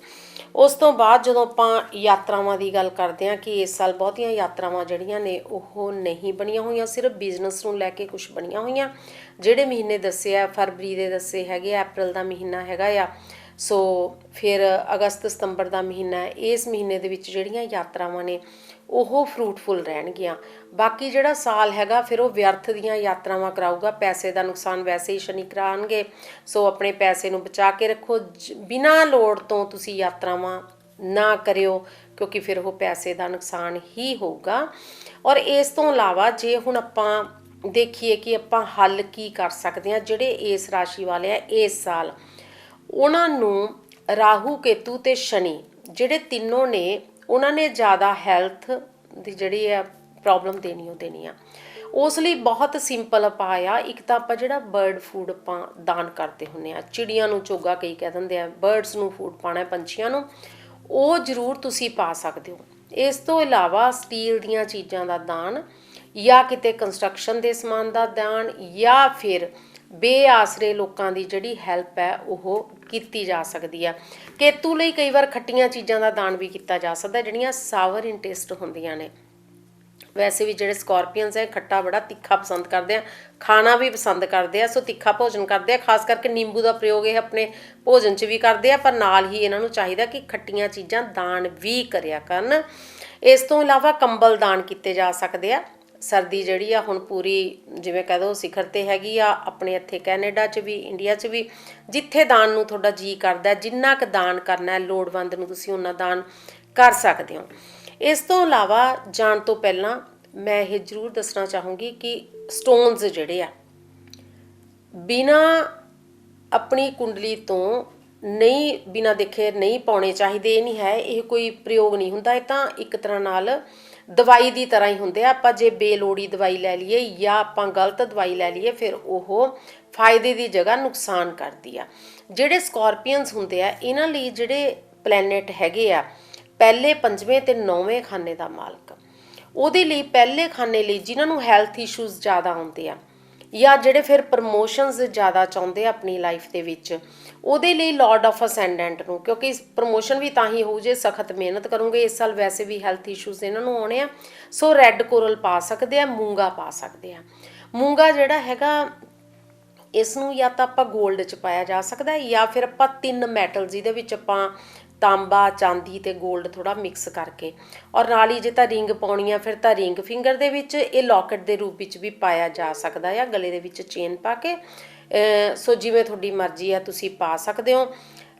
S1: ਉਸ ਤੋਂ ਬਾਅਦ ਜਦੋਂ ਆਪਾਂ ਯਾਤਰਾਵਾਂ ਦੀ ਗੱਲ ਕਰਦੇ ਹਾਂ ਕਿ ਇਸ ਸਾਲ ਬਹੁਤੀਆਂ ਯਾਤਰਾਵਾਂ ਜਿਹੜੀਆਂ ਨੇ ਉਹ ਨਹੀਂ ਬਣੀਆਂ ਹੋਈਆਂ, ਸਿਰਫ ਬਿਜ਼ਨਸ ਨੂੰ ਲੈ ਕੇ ਕੁਛ ਬਣੀਆਂ ਹੋਈਆਂ। ਜਿਹੜੇ ਮਹੀਨੇ ਦੱਸੇ ਆ, ਫਰਵਰੀ ਦੇ ਦੱਸੇ ਹੈਗੇ ਆ, ਅਪ੍ਰੈਲ ਦਾ ਮਹੀਨਾ ਹੈਗਾ ਆ, ਸੋ ਫਿਰ ਅਗਸਤ ਸਤੰਬਰ ਦਾ ਮਹੀਨਾ ਹੈ। ਇਸ ਮਹੀਨੇ ਦੇ ਵਿੱਚ ਜਿਹੜੀਆਂ ਯਾਤਰਾਵਾਂ ਨੇ ਉਹ ਫਰੂਟਫੁਲ ਰਹਿਣਗੀਆਂ। ਬਾਕੀ ਜਿਹੜਾ ਸਾਲ ਹੈਗਾ ਫਿਰ ਉਹ ਵਿਅਰਥ ਦੀਆਂ ਯਾਤਰਾਵਾਂ ਕਰਾਊਗਾ। ਪੈਸੇ ਦਾ ਨੁਕਸਾਨ ਵੈਸੇ ਹੀ ਸ਼ਨੀ ਕਰਾਉਣਗੇ। ਸੋ ਆਪਣੇ ਪੈਸੇ ਨੂੰ ਬਚਾ ਕੇ ਰੱਖੋ। ਬਿਨਾਂ ਲੋੜ ਤੋਂ ਤੁਸੀਂ ਯਾਤਰਾਵਾਂ ਨਾ ਕਰਿਓ, ਕਿਉਂਕਿ ਫਿਰ ਉਹ ਪੈਸੇ ਦਾ ਨੁਕਸਾਨ ਹੀ ਹੋਊਗਾ। ਔਰ ਇਸ ਤੋਂ ਇਲਾਵਾ ਜੇ ਹੁਣ ਆਪਾਂ ਦੇਖੀਏ ਕਿ ਆਪਾਂ ਹੱਲ ਕੀ ਕਰ ਸਕਦੇ ਹਾਂ, ਜਿਹੜੇ ਇਸ ਰਾਸ਼ੀ ਵਾਲੇ ਆ ਇਸ ਸਾਲ, ਉਹਨਾਂ ਨੂੰ ਰਾਹੂ, ਕੇਤੂ ਤੇ ਸ਼ਨੀ ਜਿਹੜੇ ਤਿੰਨੋਂ ਨੇ, ਉਹਨਾਂ ਨੇ ਜ਼ਿਆਦਾ ਹੈਲਥ ਦੀ ਜਿਹੜੀ ਆ ਪ੍ਰੋਬਲਮ ਦੇਣੀ ਆ। ਉਸ ਲਈ ਬਹੁਤ ਸਿੰਪਲ ਉਪਾਅ ਆ। ਇੱਕ ਤਾਂ ਆਪਾਂ ਜਿਹੜਾ ਬਰਡ ਫੂਡ ਆਪਾਂ ਦਾਨ ਕਰਦੇ ਹੁੰਦੇ ਆ, ਚਿੜੀਆਂ ਨੂੰ ਚੋਗਾ ਕਈ ਕਹਿ ਦਿੰਦੇ ਆ, ਬਰਡਸ ਨੂੰ ਫੂਡ ਪਾਉਣਾ, ਪੰਛੀਆਂ ਨੂੰ, ਉਹ ਜ਼ਰੂਰ ਤੁਸੀਂ ਪਾ ਸਕਦੇ ਹੋ। ਇਸ ਤੋਂ ਇਲਾਵਾ ਸਟੀਲ ਦੀਆਂ ਚੀਜ਼ਾਂ ਦਾ ਦਾਨ, ਜਾਂ ਕਿਤੇ ਕੰਸਟਰਕਸ਼ਨ ਦੇ ਸਮਾਨ ਦਾ ਦਾਨ, ਜਾਂ ਫਿਰ ਬੇਆਸਰੇ ਲੋਕਾਂ ਦੀ ਜਿਹੜੀ ਹੈਲਪ ਹੈ ਉਹ ਕੀਤੀ ਜਾ ਸਕਦੀ ਆ। ਕੇਤੂ ਲਈ ਕਈ ਵਾਰ ਖੱਟੀਆਂ ਚੀਜ਼ਾਂ ਦਾ ਦਾਨ ਵੀ ਕੀਤਾ ਜਾ ਸਕਦਾ, ਜਿਹੜੀਆਂ ਸਾਵਰ ਇਨ ਟੇਸਟ ਹੁੰਦੀਆਂ ਨੇ। ਵੈਸੇ ਵੀ ਜਿਹੜੇ ਸਕੋਰਪੀਅਨਸ ਹੈ ਖੱਟਾ ਬੜਾ ਤਿੱਖਾ ਪਸੰਦ ਕਰਦੇ ਆ, ਖਾਣਾ ਵੀ ਪਸੰਦ ਕਰਦੇ ਆ। ਸੋ ਤਿੱਖਾ ਭੋਜਨ ਕਰਦੇ ਆ, ਖਾਸ ਕਰਕੇ ਨਿੰਬੂ ਦਾ ਪ੍ਰਯੋਗ ਇਹ ਆਪਣੇ ਭੋਜਨ 'ਚ ਵੀ ਕਰਦੇ ਆ, ਪਰ ਨਾਲ ਹੀ ਇਹਨਾਂ ਨੂੰ ਚਾਹੀਦਾ ਕਿ ਖੱਟੀਆਂ ਚੀਜ਼ਾਂ ਦਾਨ ਵੀ ਕਰਿਆ ਕਰਨ। ਇਸ ਤੋਂ ਇਲਾਵਾ ਕੰਬਲ ਦਾਨ ਕੀਤੇ ਜਾ ਸਕਦੇ ਆ। ਸਰਦੀ ਜਿਹੜੀ ਆ ਹੁਣ ਪੂਰੀ ਜਿਵੇਂ ਕਹਿ ਦਿਓ ਸਿਖਰ 'ਤੇ ਹੈਗੀ ਆ, ਆਪਣੇ ਇੱਥੇ ਕੈਨੇਡਾ 'ਚ ਵੀ, ਇੰਡੀਆ 'ਚ ਵੀ, ਜਿੱਥੇ ਦਾਨ ਨੂੰ ਤੁਹਾਡਾ ਜੀਅ ਕਰਦਾ, ਜਿੰਨਾ ਕੁ ਦਾਨ ਕਰਨਾ ਲੋੜਵੰਦ ਨੂੰ ਤੁਸੀਂ ਉਹਨਾਂ ਦਾਨ ਕਰ ਸਕਦੇ ਹੋ। ਇਸ ਤੋਂ ਇਲਾਵਾ ਜਾਣ ਤੋਂ ਪਹਿਲਾਂ ਮੈਂ ਇਹ ਜ਼ਰੂਰ ਦੱਸਣਾ ਚਾਹੂੰਗੀ ਕਿ ਸਟੋਨਸ ਜਿਹੜੇ ਆ ਬਿਨਾਂ ਆਪਣੀ ਕੁੰਡਲੀ ਤੋਂ ਨਹੀਂ, ਬਿਨਾਂ ਦੇਖੇ ਨਹੀਂ ਪਾਉਣੇ ਚਾਹੀਦੇ। ਇਹ ਨਹੀਂ ਹੈ, ਇਹ ਕੋਈ ਪ੍ਰਯੋਗ ਨਹੀਂ ਹੁੰਦਾ, ਇਹ ਤਾਂ ਇੱਕ ਤਰ੍ਹਾਂ ਨਾਲ ਦਵਾਈ ਦੀ ਤਰ੍ਹਾਂ ਹੀ ਹੁੰਦੇ ਆ। ਆਪਾਂ ਜੇ ਬੇਲੋੜੀ ਦਵਾਈ ਲੈ ਲਈਏ ਜਾਂ ਆਪਾਂ ਗਲਤ ਦਵਾਈ ਲੈ ਲਈਏ ਫਿਰ ਉਹ ਫਾਇਦੇ ਦੀ ਜਗ੍ਹਾ ਨੁਕਸਾਨ ਕਰਦੀ ਆ। ਜਿਹੜੇ ਸਕੋਰਪੀਅਨਸ ਹੁੰਦੇ ਆ ਇਹਨਾਂ ਲਈ ਜਿਹੜੇ ਪਲੈਨਟ ਹੈਗੇ ਆ, ਪਹਿਲੇ, ਪੰਜਵੇਂ ਤੇ 9ਵੇਂ ਖਾਨੇ ਦਾ ਮਾਲਕ, ਉਹਦੇ ਲਈ ਪਹਿਲੇ ਖਾਨੇ ਲਈ ਜਿਨ੍ਹਾਂ ਨੂੰ ਹੈਲਥ ਇਸ਼ੂਜ਼ ਜ਼ਿਆਦਾ ਆਉਂਦੇ ਆ ਜਾਂ ਜਿਹੜੇ ਫਿਰ ਪ੍ਰਮੋਸ਼ਨਸ ਜ਼ਿਆਦਾ ਚਾਹੁੰਦੇ ਆ ਆਪਣੀ ਲਾਈਫ ਦੇ ਵਿੱਚ, ਉਹਦੇ ਲਈ ਲਾਰਡ ਆਫ ਅਸੈਂਡੈਂਟ ਨੂੰ, ਕਿਉਂਕਿ ਪ੍ਰਮੋਸ਼ਨ ਵੀ ਤਾਂ ਹੀ ਹੋਊ ਜੇ ਸਖਤ ਮਿਹਨਤ ਕਰੋਗੇ। ਇਸ ਸਾਲ ਵੈਸੇ ਵੀ ਹੈਲਥ ਇਸ਼ੂਜ਼ ਇਹਨਾਂ ਨੂੰ ਆਉਣੇ ਆ। ਸੋ ਰੈੱਡ ਕੋਰਲ ਪਾ ਸਕਦੇ ਆ, ਮੂੰਗਾ ਪਾ ਸਕਦੇ ਆ। ਮੂੰਗਾ ਜਿਹੜਾ ਹੈਗਾ ਇਸ ਨੂੰ ਜਾਂ ਤਾਂ ਆਪਾਂ ਗੋਲਡ 'ਚ ਪਾਇਆ ਜਾ ਸਕਦਾ, ਜਾਂ ਫਿਰ ਆਪਾਂ 3 ਮੈਟਲ ਜਿਹਦੇ ਵਿੱਚ ਆਪਾਂ ਤਾਂਬਾ, ਚਾਂਦੀ ਤੇ ਗੋਲਡ ਥੋੜ੍ਹਾ ਮਿਕਸ ਕਰਕੇ, ਔਰ ਨਾਲ ਹੀ ਜੇ ਤਾਂ ਰਿੰਗ ਪਾਉਣੀ ਆ ਫਿਰ ਤਾਂ ਰਿੰਗ ਫਿੰਗਰ ਦੇ ਵਿੱਚ, ਇਹ ਲੋਕਟ ਦੇ ਰੂਪ ਵਿੱਚ ਵੀ ਪਾਇਆ ਜਾ ਸਕਦਾ ਆ, ਗਲੇ ਦੇ ਵਿੱਚ ਚੇਨ ਪਾ ਕੇ। ਸੋ ਜਿਵੇਂ ਤੁਹਾਡੀ ਮਰਜ਼ੀ ਆ ਤੁਸੀਂ ਪਾ ਸਕਦੇ ਹੋ।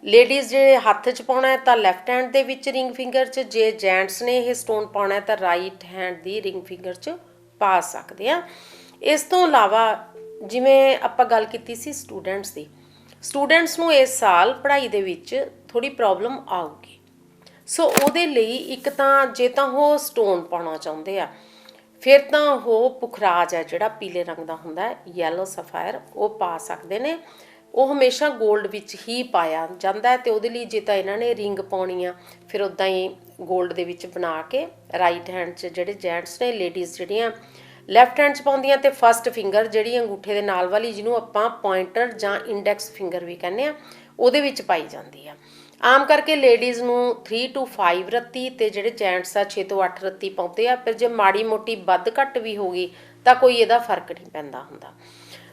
S1: ਲੇਡੀਜ਼ ਜੇ ਹੱਥ 'ਚ ਪਾਉਣਾ ਹੈ ਤਾਂ ਲੈਫਟ ਹੈਂਡ ਦੇ ਵਿੱਚ ਰਿੰਗ ਫਿੰਗਰ 'ਚ, ਜੇ ਜੈਂਟਸ ਨੇ ਇਹ ਸਟੋਨ ਪਾਉਣਾ ਹੈ ਤਾਂ ਰਾਈਟ ਹੈਂਡ ਦੀ ਰਿੰਗ ਫਿੰਗਰ 'ਚ ਪਾ ਸਕਦੇ ਆ। ਇਸ ਤੋਂ ਇਲਾਵਾ ਜਿਵੇਂ ਆਪਾਂ ਗੱਲ ਕੀਤੀ ਸੀ ਸਟੂਡੈਂਟਸ ਦੀ, ਸਟੂਡੈਂਟਸ ਨੂੰ ਇਸ ਸਾਲ ਪੜ੍ਹਾਈ ਦੇ ਵਿੱਚ ਥੋੜ੍ਹੀ ਪ੍ਰੋਬਲਮ ਆਊਗੀ। ਸੋ ਉਹਦੇ ਲਈ ਇੱਕ ਤਾਂ ਜੇ ਤਾਂ ਉਹ ਸਟੋਨ ਪਾਉਣਾ ਚਾਹੁੰਦੇ ਆ, ਫਿਰ ਤਾਂ ਉਹ ਪੁਖਰਾਜ ਹੈ ਜਿਹੜਾ ਪੀਲੇ ਰੰਗ ਦਾ ਹੁੰਦਾ, ਯੈਲੋ ਸਫਾਇਰ, ਉਹ ਪਾ ਸਕਦੇ ਨੇ। ਉਹ ਹਮੇਸ਼ਾ ਗੋਲਡ ਵਿੱਚ ਹੀ ਪਾਇਆ ਜਾਂਦਾ ਹੈ। ਅਤੇ ਉਹਦੇ ਲਈ ਜੇ ਤਾਂ ਇਹਨਾਂ ਨੇ ਰਿੰਗ ਪਾਉਣੀ ਆ ਫਿਰ ਉੱਦਾਂ ਹੀ ਗੋਲਡ ਦੇ ਵਿੱਚ ਬਣਾ ਕੇ ਰਾਈਟ ਹੈਂਡ 'ਚ ਜਿਹੜੇ ਜੈਂਟਸ ਨੇ, ਲੇਡੀਜ਼ ਜਿਹੜੀਆਂ ਲੈਫਟ ਹੈਂਡ 'ਚ ਪਾਉਂਦੀਆਂ, ਅਤੇ ਫਸਟ ਫਿੰਗਰ ਜਿਹੜੀ ਅੰਗੂਠੇ ਦੇ ਨਾਲ ਵਾਲੀ ਜਿਹਨੂੰ ਆਪਾਂ ਪੁਆਇੰਟਰ ਜਾਂ ਇੰਡੈਕਸ ਫਿੰਗਰ ਵੀ ਕਹਿੰਦੇ ਆ, ਉਹਦੇ ਵਿੱਚ ਪਾਈ ਜਾਂਦੀ ਆ। ਆਮ ਕਰਕੇ ਲੇਡੀਜ਼ ਨੂੰ 3 to 5 ਰੱਤੀ, ਅਤੇ ਜਿਹੜੇ ਜੈਂਟਸ ਆ 6 ਤੋਂ 8 ਰੱਤੀ ਪਾਉਂਦੇ ਆ। ਫਿਰ ਜੇ ਮਾੜੀ ਮੋਟੀ ਵੱਧ ਘੱਟ ਵੀ ਹੋ ਗਈ ਤਾਂ ਕੋਈ ਇਹਦਾ ਫਰਕ ਨਹੀਂ ਪੈਂਦਾ ਹੁੰਦਾ।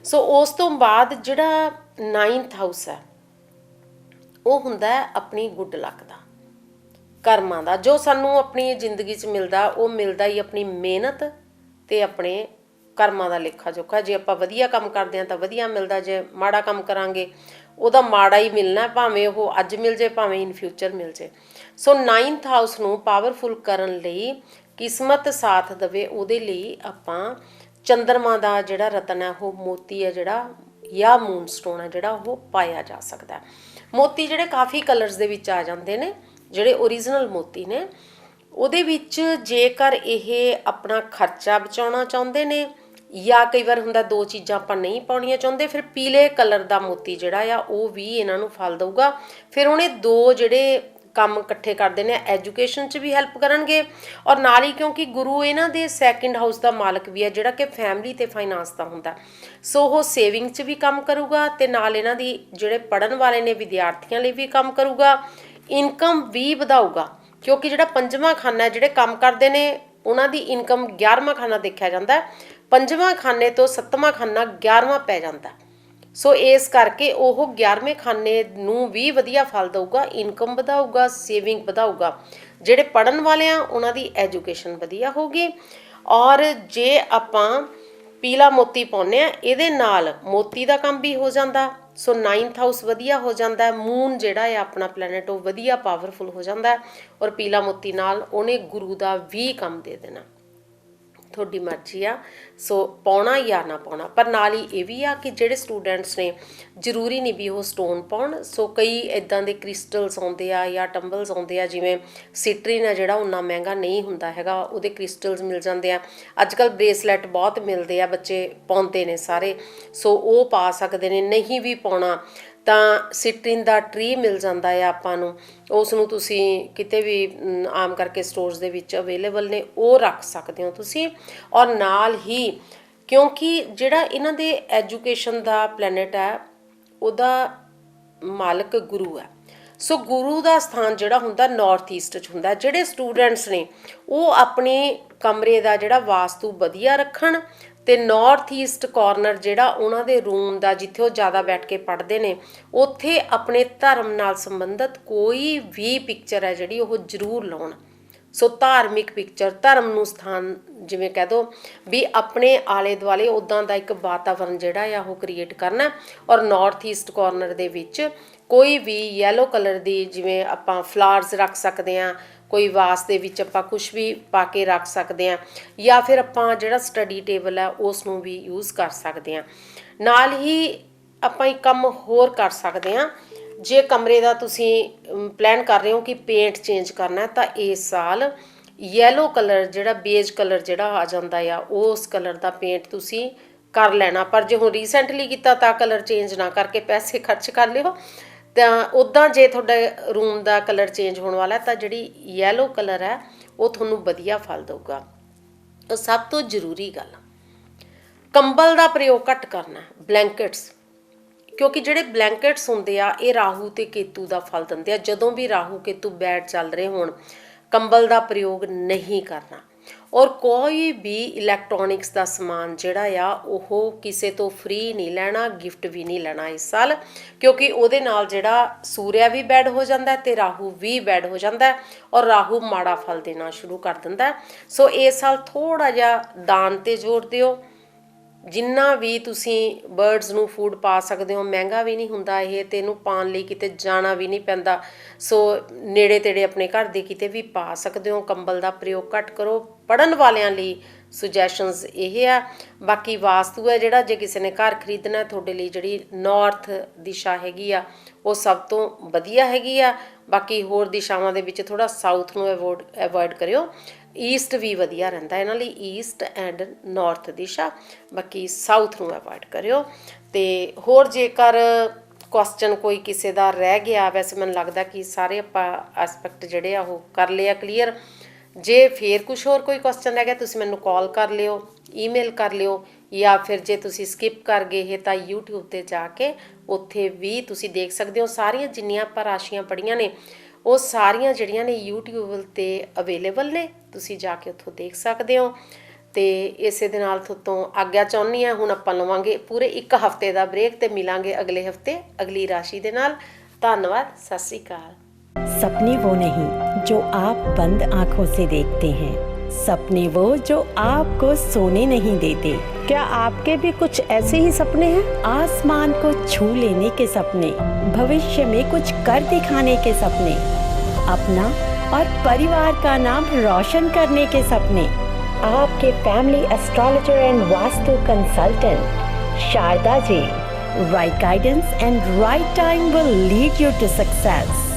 S1: ਸੋ ਉਸ ਤੋਂ ਬਾਅਦ ਜਿਹੜਾ 9th ਹਾਊਸ ਹੈ ਉਹ ਹੁੰਦਾ ਆਪਣੀ ਗੁੱਡ ਲੱਕ ਦਾ, ਕਰਮਾਂ ਦਾ, ਜੋ ਸਾਨੂੰ ਆਪਣੀ ਜ਼ਿੰਦਗੀ 'ਚ ਮਿਲਦਾ ਉਹ ਮਿਲਦਾ ਹੀ ਆਪਣੀ ਮਿਹਨਤ ਅਤੇ ਆਪਣੇ ਕਰਮਾਂ ਦਾ ਲੇਖਾ ਜੋਖਾ। ਜੇ ਆਪਾਂ ਵਧੀਆ ਕੰਮ ਕਰਦੇ ਹਾਂ ਤਾਂ ਵਧੀਆ ਮਿਲਦਾ, ਜੇ ਮਾੜਾ ਕੰਮ ਕਰਾਂਗੇ ਉਹਦਾ ਮਾੜਾ ਹੀ ਮਿਲਣਾ, ਭਾਵੇਂ ਉਹ ਅੱਜ ਮਿਲ ਜੇ ਭਾਵੇਂ ਇਨ ਫਿਊਚਰ ਮਿਲ ਜੇ। ਸੋ 9th ਹਾਊਸ ਨੂੰ ਪਾਵਰਫੁਲ ਕਰਨ ਲਈ, ਕਿਸਮਤ ਸਾਥ ਦੇਵੇ ਉਹਦੇ ਲਈ ਆਪਾਂ ਚੰਦਰਮਾ ਦਾ ਜਿਹੜਾ ਰਤਨ ਹੈ ਉਹ ਮੋਤੀ ਹੈ ਜਿਹੜਾ, ਜਾਂ ਮੂਨ ਸਟੋਨ ਹੈ ਜਿਹੜਾ, ਉਹ ਪਾਇਆ ਜਾ ਸਕਦਾ। ਮੋਤੀ ਜਿਹੜੇ ਕਾਫੀ ਕਲਰਸ ਦੇ ਵਿੱਚ ਆ ਜਾਂਦੇ ਨੇ, ਜਿਹੜੇ ਓਰੀਜਨਲ ਮੋਤੀ ਨੇ, ਉਹਦੇ ਵਿੱਚ ਜੇਕਰ ਇਹ ਆਪਣਾ ਖਰਚਾ ਬਚਾਉਣਾ ਚਾਹੁੰਦੇ ਨੇ, ਜਾਂ ਕਈ ਵਾਰ ਹੁੰਦਾ 2 ਚੀਜ਼ਾਂ ਆਪਾਂ ਨਹੀਂ ਪਾਉਣੀਆਂ ਚਾਹੁੰਦੇ, ਫਿਰ ਪੀਲੇ ਕਲਰ ਦਾ ਮੋਤੀ ਜਿਹੜਾ ਆ ਉਹ ਵੀ ਇਹਨਾਂ ਨੂੰ ਫਲ ਦਊਗਾ। ਫਿਰ ਉਹਨੇ 2 ਜਿਹੜੇ ਕੰਮ ਇਕੱਠੇ ਕਰਦੇ ਨੇ, ਐਜੂਕੇਸ਼ਨ 'ਚ ਵੀ ਹੈਲਪ ਕਰਨਗੇ ਔਰ ਨਾਲ ਹੀ ਕਿਉਂਕਿ ਗੁਰੂ ਇਹਨਾਂ ਦੇ ਸੈਕਿੰਡ ਹਾਊਸ ਦਾ ਮਾਲਕ ਵੀ ਹੈ ਜਿਹੜਾ ਕਿ ਫੈਮਿਲੀ ਤੇ ਫਾਈਨਾਂਸ ਦਾ ਹੁੰਦਾ, ਸੋ ਉਹ ਸੇਵਿੰਗ 'ਚ ਵੀ ਕੰਮ ਕਰੂਗਾ ਤੇ ਨਾਲ ਇਹਨਾਂ ਦੀ ਜਿਹੜੇ ਪੜ੍ਹਨ ਵਾਲੇ ਨੇ ਵਿਦਿਆਰਥੀਆਂ ਲਈ ਵੀ ਕੰਮ ਕਰੂਗਾ, ਇਨਕਮ ਵੀ ਵਧਾਊਗਾ ਕਿਉਂਕਿ ਜਿਹੜਾ ਪੰਜਵਾਂ ਖਾਨਾ ਜਿਹੜੇ ਕੰਮ ਕਰਦੇ ਨੇ ਉਹਨਾਂ ਦੀ ਇਨਕਮ 11ਵਾਂ ਖਾਨਾ ਦੇਖਿਆ ਜਾਂਦਾ, ਪੰਜਵਾਂ ਖਾਨੇ ਤੋਂ 7ਵਾਂ ਖਾਨਾ 11ਵਾਂ ਪੈ ਜਾਂਦਾ, ਸੋ ਇਸ ਕਰਕੇ ਉਹ 11ਵੇਂ ਖਾਨੇ ਨੂੰ ਵੀ ਵਧੀਆ ਫਲ ਦਊਗਾ, ਇਨਕਮ ਵਧਾਊਗਾ, ਸੇਵਿੰਗ ਵਧਾਊਗਾ। ਜਿਹੜੇ ਪੜ੍ਹਨ ਵਾਲੇ ਆ ਉਹਨਾਂ ਦੀ ਐਜੂਕੇਸ਼ਨ ਵਧੀਆ ਹੋਊਗੀ। ਔਰ ਜੇ ਆਪਾਂ ਪੀਲਾ ਮੋਤੀ ਪਾਉਂਦੇ ਆ ਇਹਦੇ ਨਾਲ ਮੋਤੀ ਦਾ ਕੰਮ ਵੀ ਹੋ ਜਾਂਦਾ, ਸੋ 9th ਹਾਊਸ ਵਧੀਆ ਹੋ ਜਾਂਦਾ, ਮੂਨ ਜਿਹੜਾ ਹੈ ਆਪਣਾ ਪਲੈਨਟ ਉਹ ਵਧੀਆ ਪਾਵਰਫੁਲ ਹੋ ਜਾਂਦਾ ਔਰ ਪੀਲਾ ਮੋਤੀ ਨਾਲ ਉਹਨੇ ਗੁਰੂ ਦਾ ਵੀ ਕੰਮ ਦੇ ਦੇਣਾ। ਤੁਹਾਡੀ ਮਰਜ਼ੀ ਆ ਸੋ ਪਾਉਣਾ ਜਾਂ ਨਾ ਪਾਉਣਾ, ਪਰ ਨਾਲ ਹੀ ਇਹ ਵੀ ਆ ਕਿ ਜਿਹੜੇ ਸਟੂਡੈਂਟਸ ਨੇ ਜ਼ਰੂਰੀ ਨਹੀਂ ਵੀ ਉਹ ਸਟੋਨ ਪਾਉਣ, ਸੋ ਕਈ ਇੱਦਾਂ ਦੇ ਕ੍ਰਿਸਟਲਸ ਆਉਂਦੇ ਆ ਜਾਂ ਟੰਬਲਸ ਆਉਂਦੇ ਆ, ਜਿਵੇਂ ਸਿਟਰੀਨ ਆ ਜਿਹੜਾ ਉਨਾ ਮਹਿੰਗਾ ਨਹੀਂ ਹੁੰਦਾ ਹੈਗਾ, ਉਹਦੇ ਕ੍ਰਿਸਟਲਸ ਮਿਲ ਜਾਂਦੇ ਆ। ਅੱਜ ਕੱਲ੍ਹ ਬ੍ਰੇਸਲੈਟ ਬਹੁਤ ਮਿਲਦੇ ਆ, ਬੱਚੇ ਪਾਉਂਦੇ ਨੇ ਸਾਰੇ, ਸੋ ਉਹ ਪਾ ਸਕਦੇ ਨੇ। ਨਹੀਂ ਵੀ ਪਾਉਣਾ ਤਾਂ ਸਿਟਰੀਨ ਦਾ ਟਰੀ ਮਿਲ ਜਾਂਦਾ ਆ ਆਪਾਂ ਨੂੰ, ਉਸ ਨੂੰ ਤੁਸੀਂ ਕਿਤੇ ਵੀ ਆਮ ਕਰਕੇ ਸਟੋਰਸ ਦੇ ਵਿੱਚ ਅਵੇਲੇਬਲ ਨੇ, ਉਹ ਰੱਖ ਸਕਦੇ ਹੋ ਤੁਸੀਂ। ਔਰ ਨਾਲ ਹੀ ਕਿਉਂਕਿ ਜਿਹੜਾ ਇਹਨਾਂ ਦੇ ਐਜੂਕੇਸ਼ਨ ਦਾ ਪਲੈਨਟ ਹੈ ਉਹਦਾ ਮਾਲਕ ਗੁਰੂ ਹੈ, ਸੋ ਗੁਰੂ ਦਾ ਸਥਾਨ ਜਿਹੜਾ ਹੁੰਦਾ ਨਾਰਥ ਈਸਟ 'ਚ ਹੁੰਦਾ। ਜਿਹੜੇ ਸਟੂਡੈਂਟਸ ਨੇ ਉਹ ਆਪਣੇ ਕਮਰੇ ਦਾ ਜਿਹੜਾ ਵਾਸਤੂ ਵਧੀਆ ਰੱਖਣ ਤੇ ਨਾਰਥ ਈਸਟ ਕਾਰਨਰ ਜਿਹੜਾ ਉਹਨਾਂ ਦੇ ਰੂਮ ਦਾ ਜਿੱਥੇ ਉਹ ਜ਼ਿਆਦਾ ਬੈਠ ਕੇ ਪੜ੍ਹਦੇ ਨੇ ਉੱਥੇ ਆਪਣੇ ਧਰਮ ਨਾਲ ਸੰਬੰਧਿਤ ਕੋਈ ਵੀ ਪਿਕਚਰ ਹੈ ਜਿਹੜੀ ਉਹ ਜ਼ਰੂਰ ਲਾਉਣ। ਸੋ ਧਾਰਮਿਕ ਪਿਕਚਰ, ਧਰਮ ਨੂੰ ਸਥਾਨ ਜਿਵੇਂ ਕਹਿ ਦੋ ਵੀ ਆਪਣੇ ਆਲੇ ਦੁਆਲੇ ਉੱਦਾਂ ਦਾ ਇੱਕ ਵਾਤਾਵਰਨ ਜਿਹੜਾ ਆ ਉਹ ਕ੍ਰੀਏਟ ਕਰਨਾ। ਔਰ ਨਾਰਥ ਈਸਟ ਕਾਰਨਰ ਦੇ ਵਿੱਚ ਕੋਈ ਵੀ ਯੈਲੋ ਕਲਰ ਦੀ ਜਿਵੇਂ ਆਪਾਂ ਫਲਾਵਰਸ ਰੱਖ ਸਕਦੇ ਹਾਂ, ਕੋਈ ਵਾਸ ਦੇ ਵਿੱਚ ਆਪਾਂ ਕੁਛ ਵੀ ਪਾ ਕੇ ਰੱਖ ਸਕਦੇ ਹਾਂ, ਜਾਂ ਫਿਰ ਆਪਾਂ ਜਿਹੜਾ ਸਟੱਡੀ ਟੇਬਲ ਹੈ ਉਸ ਨੂੰ ਵੀ ਯੂਜ਼ ਕਰ ਸਕਦੇ ਹਾਂ। ਨਾਲ ਹੀ ਆਪਾਂ ਇੱਕ ਕੰਮ ਹੋਰ ਕਰ ਸਕਦੇ ਹਾਂ, ਜੇ ਕਮਰੇ ਦਾ ਤੁਸੀਂ ਪਲਾਨ ਕਰ ਰਹੇ ਹੋ ਕਿ ਪੇਂਟ ਚੇਂਜ ਕਰਨਾ ਤਾਂ ਇਸ ਸਾਲ ਯੈਲੋ ਕਲਰ ਜਿਹੜਾ ਬੇਜ ਕਲਰ ਜਿਹੜਾ ਆ ਜਾਂਦਾ ਆ ਉਸ ਕਲਰ ਦਾ ਪੇਂਟ ਤੁਸੀਂ ਕਰ ਲੈਣਾ। ਪਰ ਜੇ ਹੁਣ ਰੀਸੈਂਟਲੀ ਕੀਤਾ ਤਾਂ ਕਲਰ ਚੇਂਜ ਨਾ ਕਰਕੇ ਪੈਸੇ ਖਰਚ ਕਰ ਲਿਓ। ਤਾਂ ਉੱਦਾਂ ਜੇ ਤੁਹਾਡਾ ਰੂਮ ਦਾ ਕਲਰ ਚੇਂਜ ਹੋਣ ਵਾਲਾ ਤਾਂ ਜਿਹੜੀ ਯੈਲੋ ਕਲਰ ਹੈ ਉਹ ਤੁਹਾਨੂੰ ਵਧੀਆ ਫਲ ਦਊਗਾ। ਤਾਂ ਸਭ ਤੋਂ ਜ਼ਰੂਰੀ ਗੱਲ ਕੰਬਲ ਦਾ ਪ੍ਰਯੋਗ ਘੱਟ ਕਰਨਾ, ਬਲੈਂਕਟਸ, ਕਿਉਂਕਿ ਜਿਹੜੇ ਬਲੈਂਕਟਸ ਹੁੰਦੇ ਆ ਇਹ ਰਾਹੂ ਤੇ ਕੇਤੂ ਦਾ ਫਲ ਦਿੰਦੇ ਆ। ਜਦੋਂ ਵੀ ਰਾਹੂ ਕੇਤੂ ਬੈਡ ਚੱਲ ਰਹੇ ਹੋਣ ਕੰਬਲ ਦਾ ਪ੍ਰਯੋਗ ਨਹੀਂ ਕਰਨਾ। ਔਰ ਕੋਈ ਵੀ ਇਲੈਕਟ੍ਰੋਨਿਕਸ ਦਾ ਸਮਾਨ ਜਿਹੜਾ ਆ ਉਹ ਕਿਸੇ ਤੋਂ ਫ੍ਰੀ ਨਹੀਂ ਲੈਣਾ, ਗਿਫਟ ਵੀ ਨਹੀਂ ਲੈਣਾ ਇਸ ਸਾਲ, ਕਿਉਂਕਿ ਉਹਦੇ ਨਾਲ ਜਿਹੜਾ ਸੂਰਿਆ ਵੀ ਬੈਡ ਹੋ ਜਾਂਦਾ ਤੇ ਰਾਹੂ ਵੀ ਬੈਡ ਹੋ ਜਾਂਦਾ ਔਰ ਰਾਹੂ ਮਾੜਾ ਫਲ ਦੇਣਾ ਸ਼ੁਰੂ ਕਰ ਦਿੰਦਾ। ਸੋ ਇਸ ਸਾਲ ਥੋੜ੍ਹਾ ਜਿਹਾ ਦਾਨ 'ਤੇ ਜ਼ੋਰ ਦਿਓ। ਜਿੰਨਾ ਵੀ ਤੁਸੀਂ ਬਰਡਸ ਨੂੰ ਫੂਡ ਪਾ ਸਕਦੇ ਹੋ, ਮਹਿੰਗਾ ਵੀ ਨਹੀਂ ਹੁੰਦਾ ਇਹ, ਤੇ ਇਹਨੂੰ ਪਾਉਣ ਲਈ ਕਿਤੇ ਜਾਣਾ ਵੀ ਨਹੀਂ ਪੈਂਦਾ, ਸੋ ਨੇੜੇ ਤੇੜੇ ਆਪਣੇ ਘਰ ਦੇ ਕਿਤੇ ਵੀ ਪਾ ਸਕਦੇ ਹੋ। ਕੰਬਲ ਦਾ ਪ੍ਰਯੋਗ ਘੱਟ ਕਰੋ। ਪੜ੍ਹਨ ਵਾਲਿਆਂ ਲਈ ਸੁਜੈਸ਼ਨਸ ਇਹ ਆ। ਬਾਕੀ ਵਾਸਤੂ ਹੈ ਜਿਹੜਾ ਜੇ ਕਿਸੇ ਨੇ ਘਰ ਖਰੀਦਣਾ ਤੁਹਾਡੇ ਲਈ ਜਿਹੜੀ ਨਾਰਥ ਦਿਸ਼ਾ ਹੈਗੀ ਆ ਉਹ ਸਭ ਤੋਂ ਵਧੀਆ ਹੈਗੀ ਆ। ਬਾਕੀ ਹੋਰ ਦਿਸ਼ਾਵਾਂ ਦੇ ਵਿੱਚ ਥੋੜ੍ਹਾ ਸਾਊਥ ਨੂੰ ਅਵੋਇਡ ਕਰਿਓ। ਈਸਟ ਵੀ ਵਧੀਆ ਰਹਿੰਦਾ ਇਹਨਾਂ ਲਈ, ਈਸਟ ਐਂਡ ਨਾਰਥ ਦਿਸ਼ਾ, ਬਾਕੀ ਸਾਊਥ ਨੂੰ ਅਵੋਇਡ ਕਰਿਓ। ਤੇ ਹੋਰ ਜੇਕਰ ਕੁਐਸਚਨ ਕੋਈ ਕਿਸੇ ਦਾ ਰਹਿ ਗਿਆ, ਵੈਸੇ ਮੈਨੂੰ ਲੱਗਦਾ ਕਿ ਸਾਰੇ ਆਪਾਂ ਐਸਪੈਕਟ ਜਿਹੜੇ ਆ ਉਹ ਕਰ ਲਿਆ ਕਲੀਅਰ। ਜੇ ਫੇਰ ਕੁਛ ਹੋਰ ਕੋਈ ਕੁਐਸਚਨ ਰਹਿ ਗਿਆ ਤੁਸੀਂ ਮੈਨੂੰ ਕਾਲ ਕਰ ਲਿਓ, ਈਮੇਲ ਕਰ ਲਿਓ, ਜਾਂ ਫਿਰ ਜੇ ਤੁਸੀਂ ਸਕਿਪ ਕਰ ਗਏ ਤਾਂ YouTube 'ਤੇ ਜਾ ਕੇ ਉੱਥੇ ਵੀ ਤੁਸੀਂ ਦੇਖ ਸਕਦੇ ਹੋ। ਸਾਰੀਆਂ ਜਿੰਨੀਆਂ ਆਪਾਂ ਰਾਸ਼ੀਆਂ ਪੜ੍ਹੀਆਂ ਨੇ ਉਹ ਸਾਰੀਆਂ ਜਿਹੜੀਆਂ ਨੇ YouTube 'ਤੇ ਅਵੇਲੇਬਲ ਨੇ, ਤੁਸੀਂ ਜਾ ਕੇ ਉੱਥੋਂ ਦੇਖ ਸਕਦੇ ਹੋ। ਤੇ ਇਸੇ ਦੇ ਨਾਲ ਤੁਹਾਤੋਂ ਆਗਿਆ ਚਾਹੁੰਦੀ ਹਾਂ। ਹੁਣ ਆਪਾਂ ਲਵਾਂਗੇ ਪੂਰੇ 1 ਹਫ਼ਤੇ ਦਾ ਬ੍ਰੇਕ ਤੇ ਮਿਲਾਂਗੇ ਅਗਲੇ ਹਫ਼ਤੇ ਅਗਲੀ ਰਾਸ਼ੀ ਦੇ ਨਾਲ। ਧੰਨਵਾਦ, ਸਤਿ ਸ਼੍ਰੀ ਅਕਾਲ।
S2: सपने वो नहीं जो आप बंद आंखों से देखते हैं, सपने वो जो आपको सोने नहीं देते। क्या आपके भी कुछ ऐसे ही सपने हैं? आसमान को छू लेने के सपने, भविष्य में कुछ कर दिखाने के सपने, अपना और परिवार का नाम रोशन करने के सपने। आपके family astrologer and vastu consultant Sharda ji, right guidance and right time will lead you to success.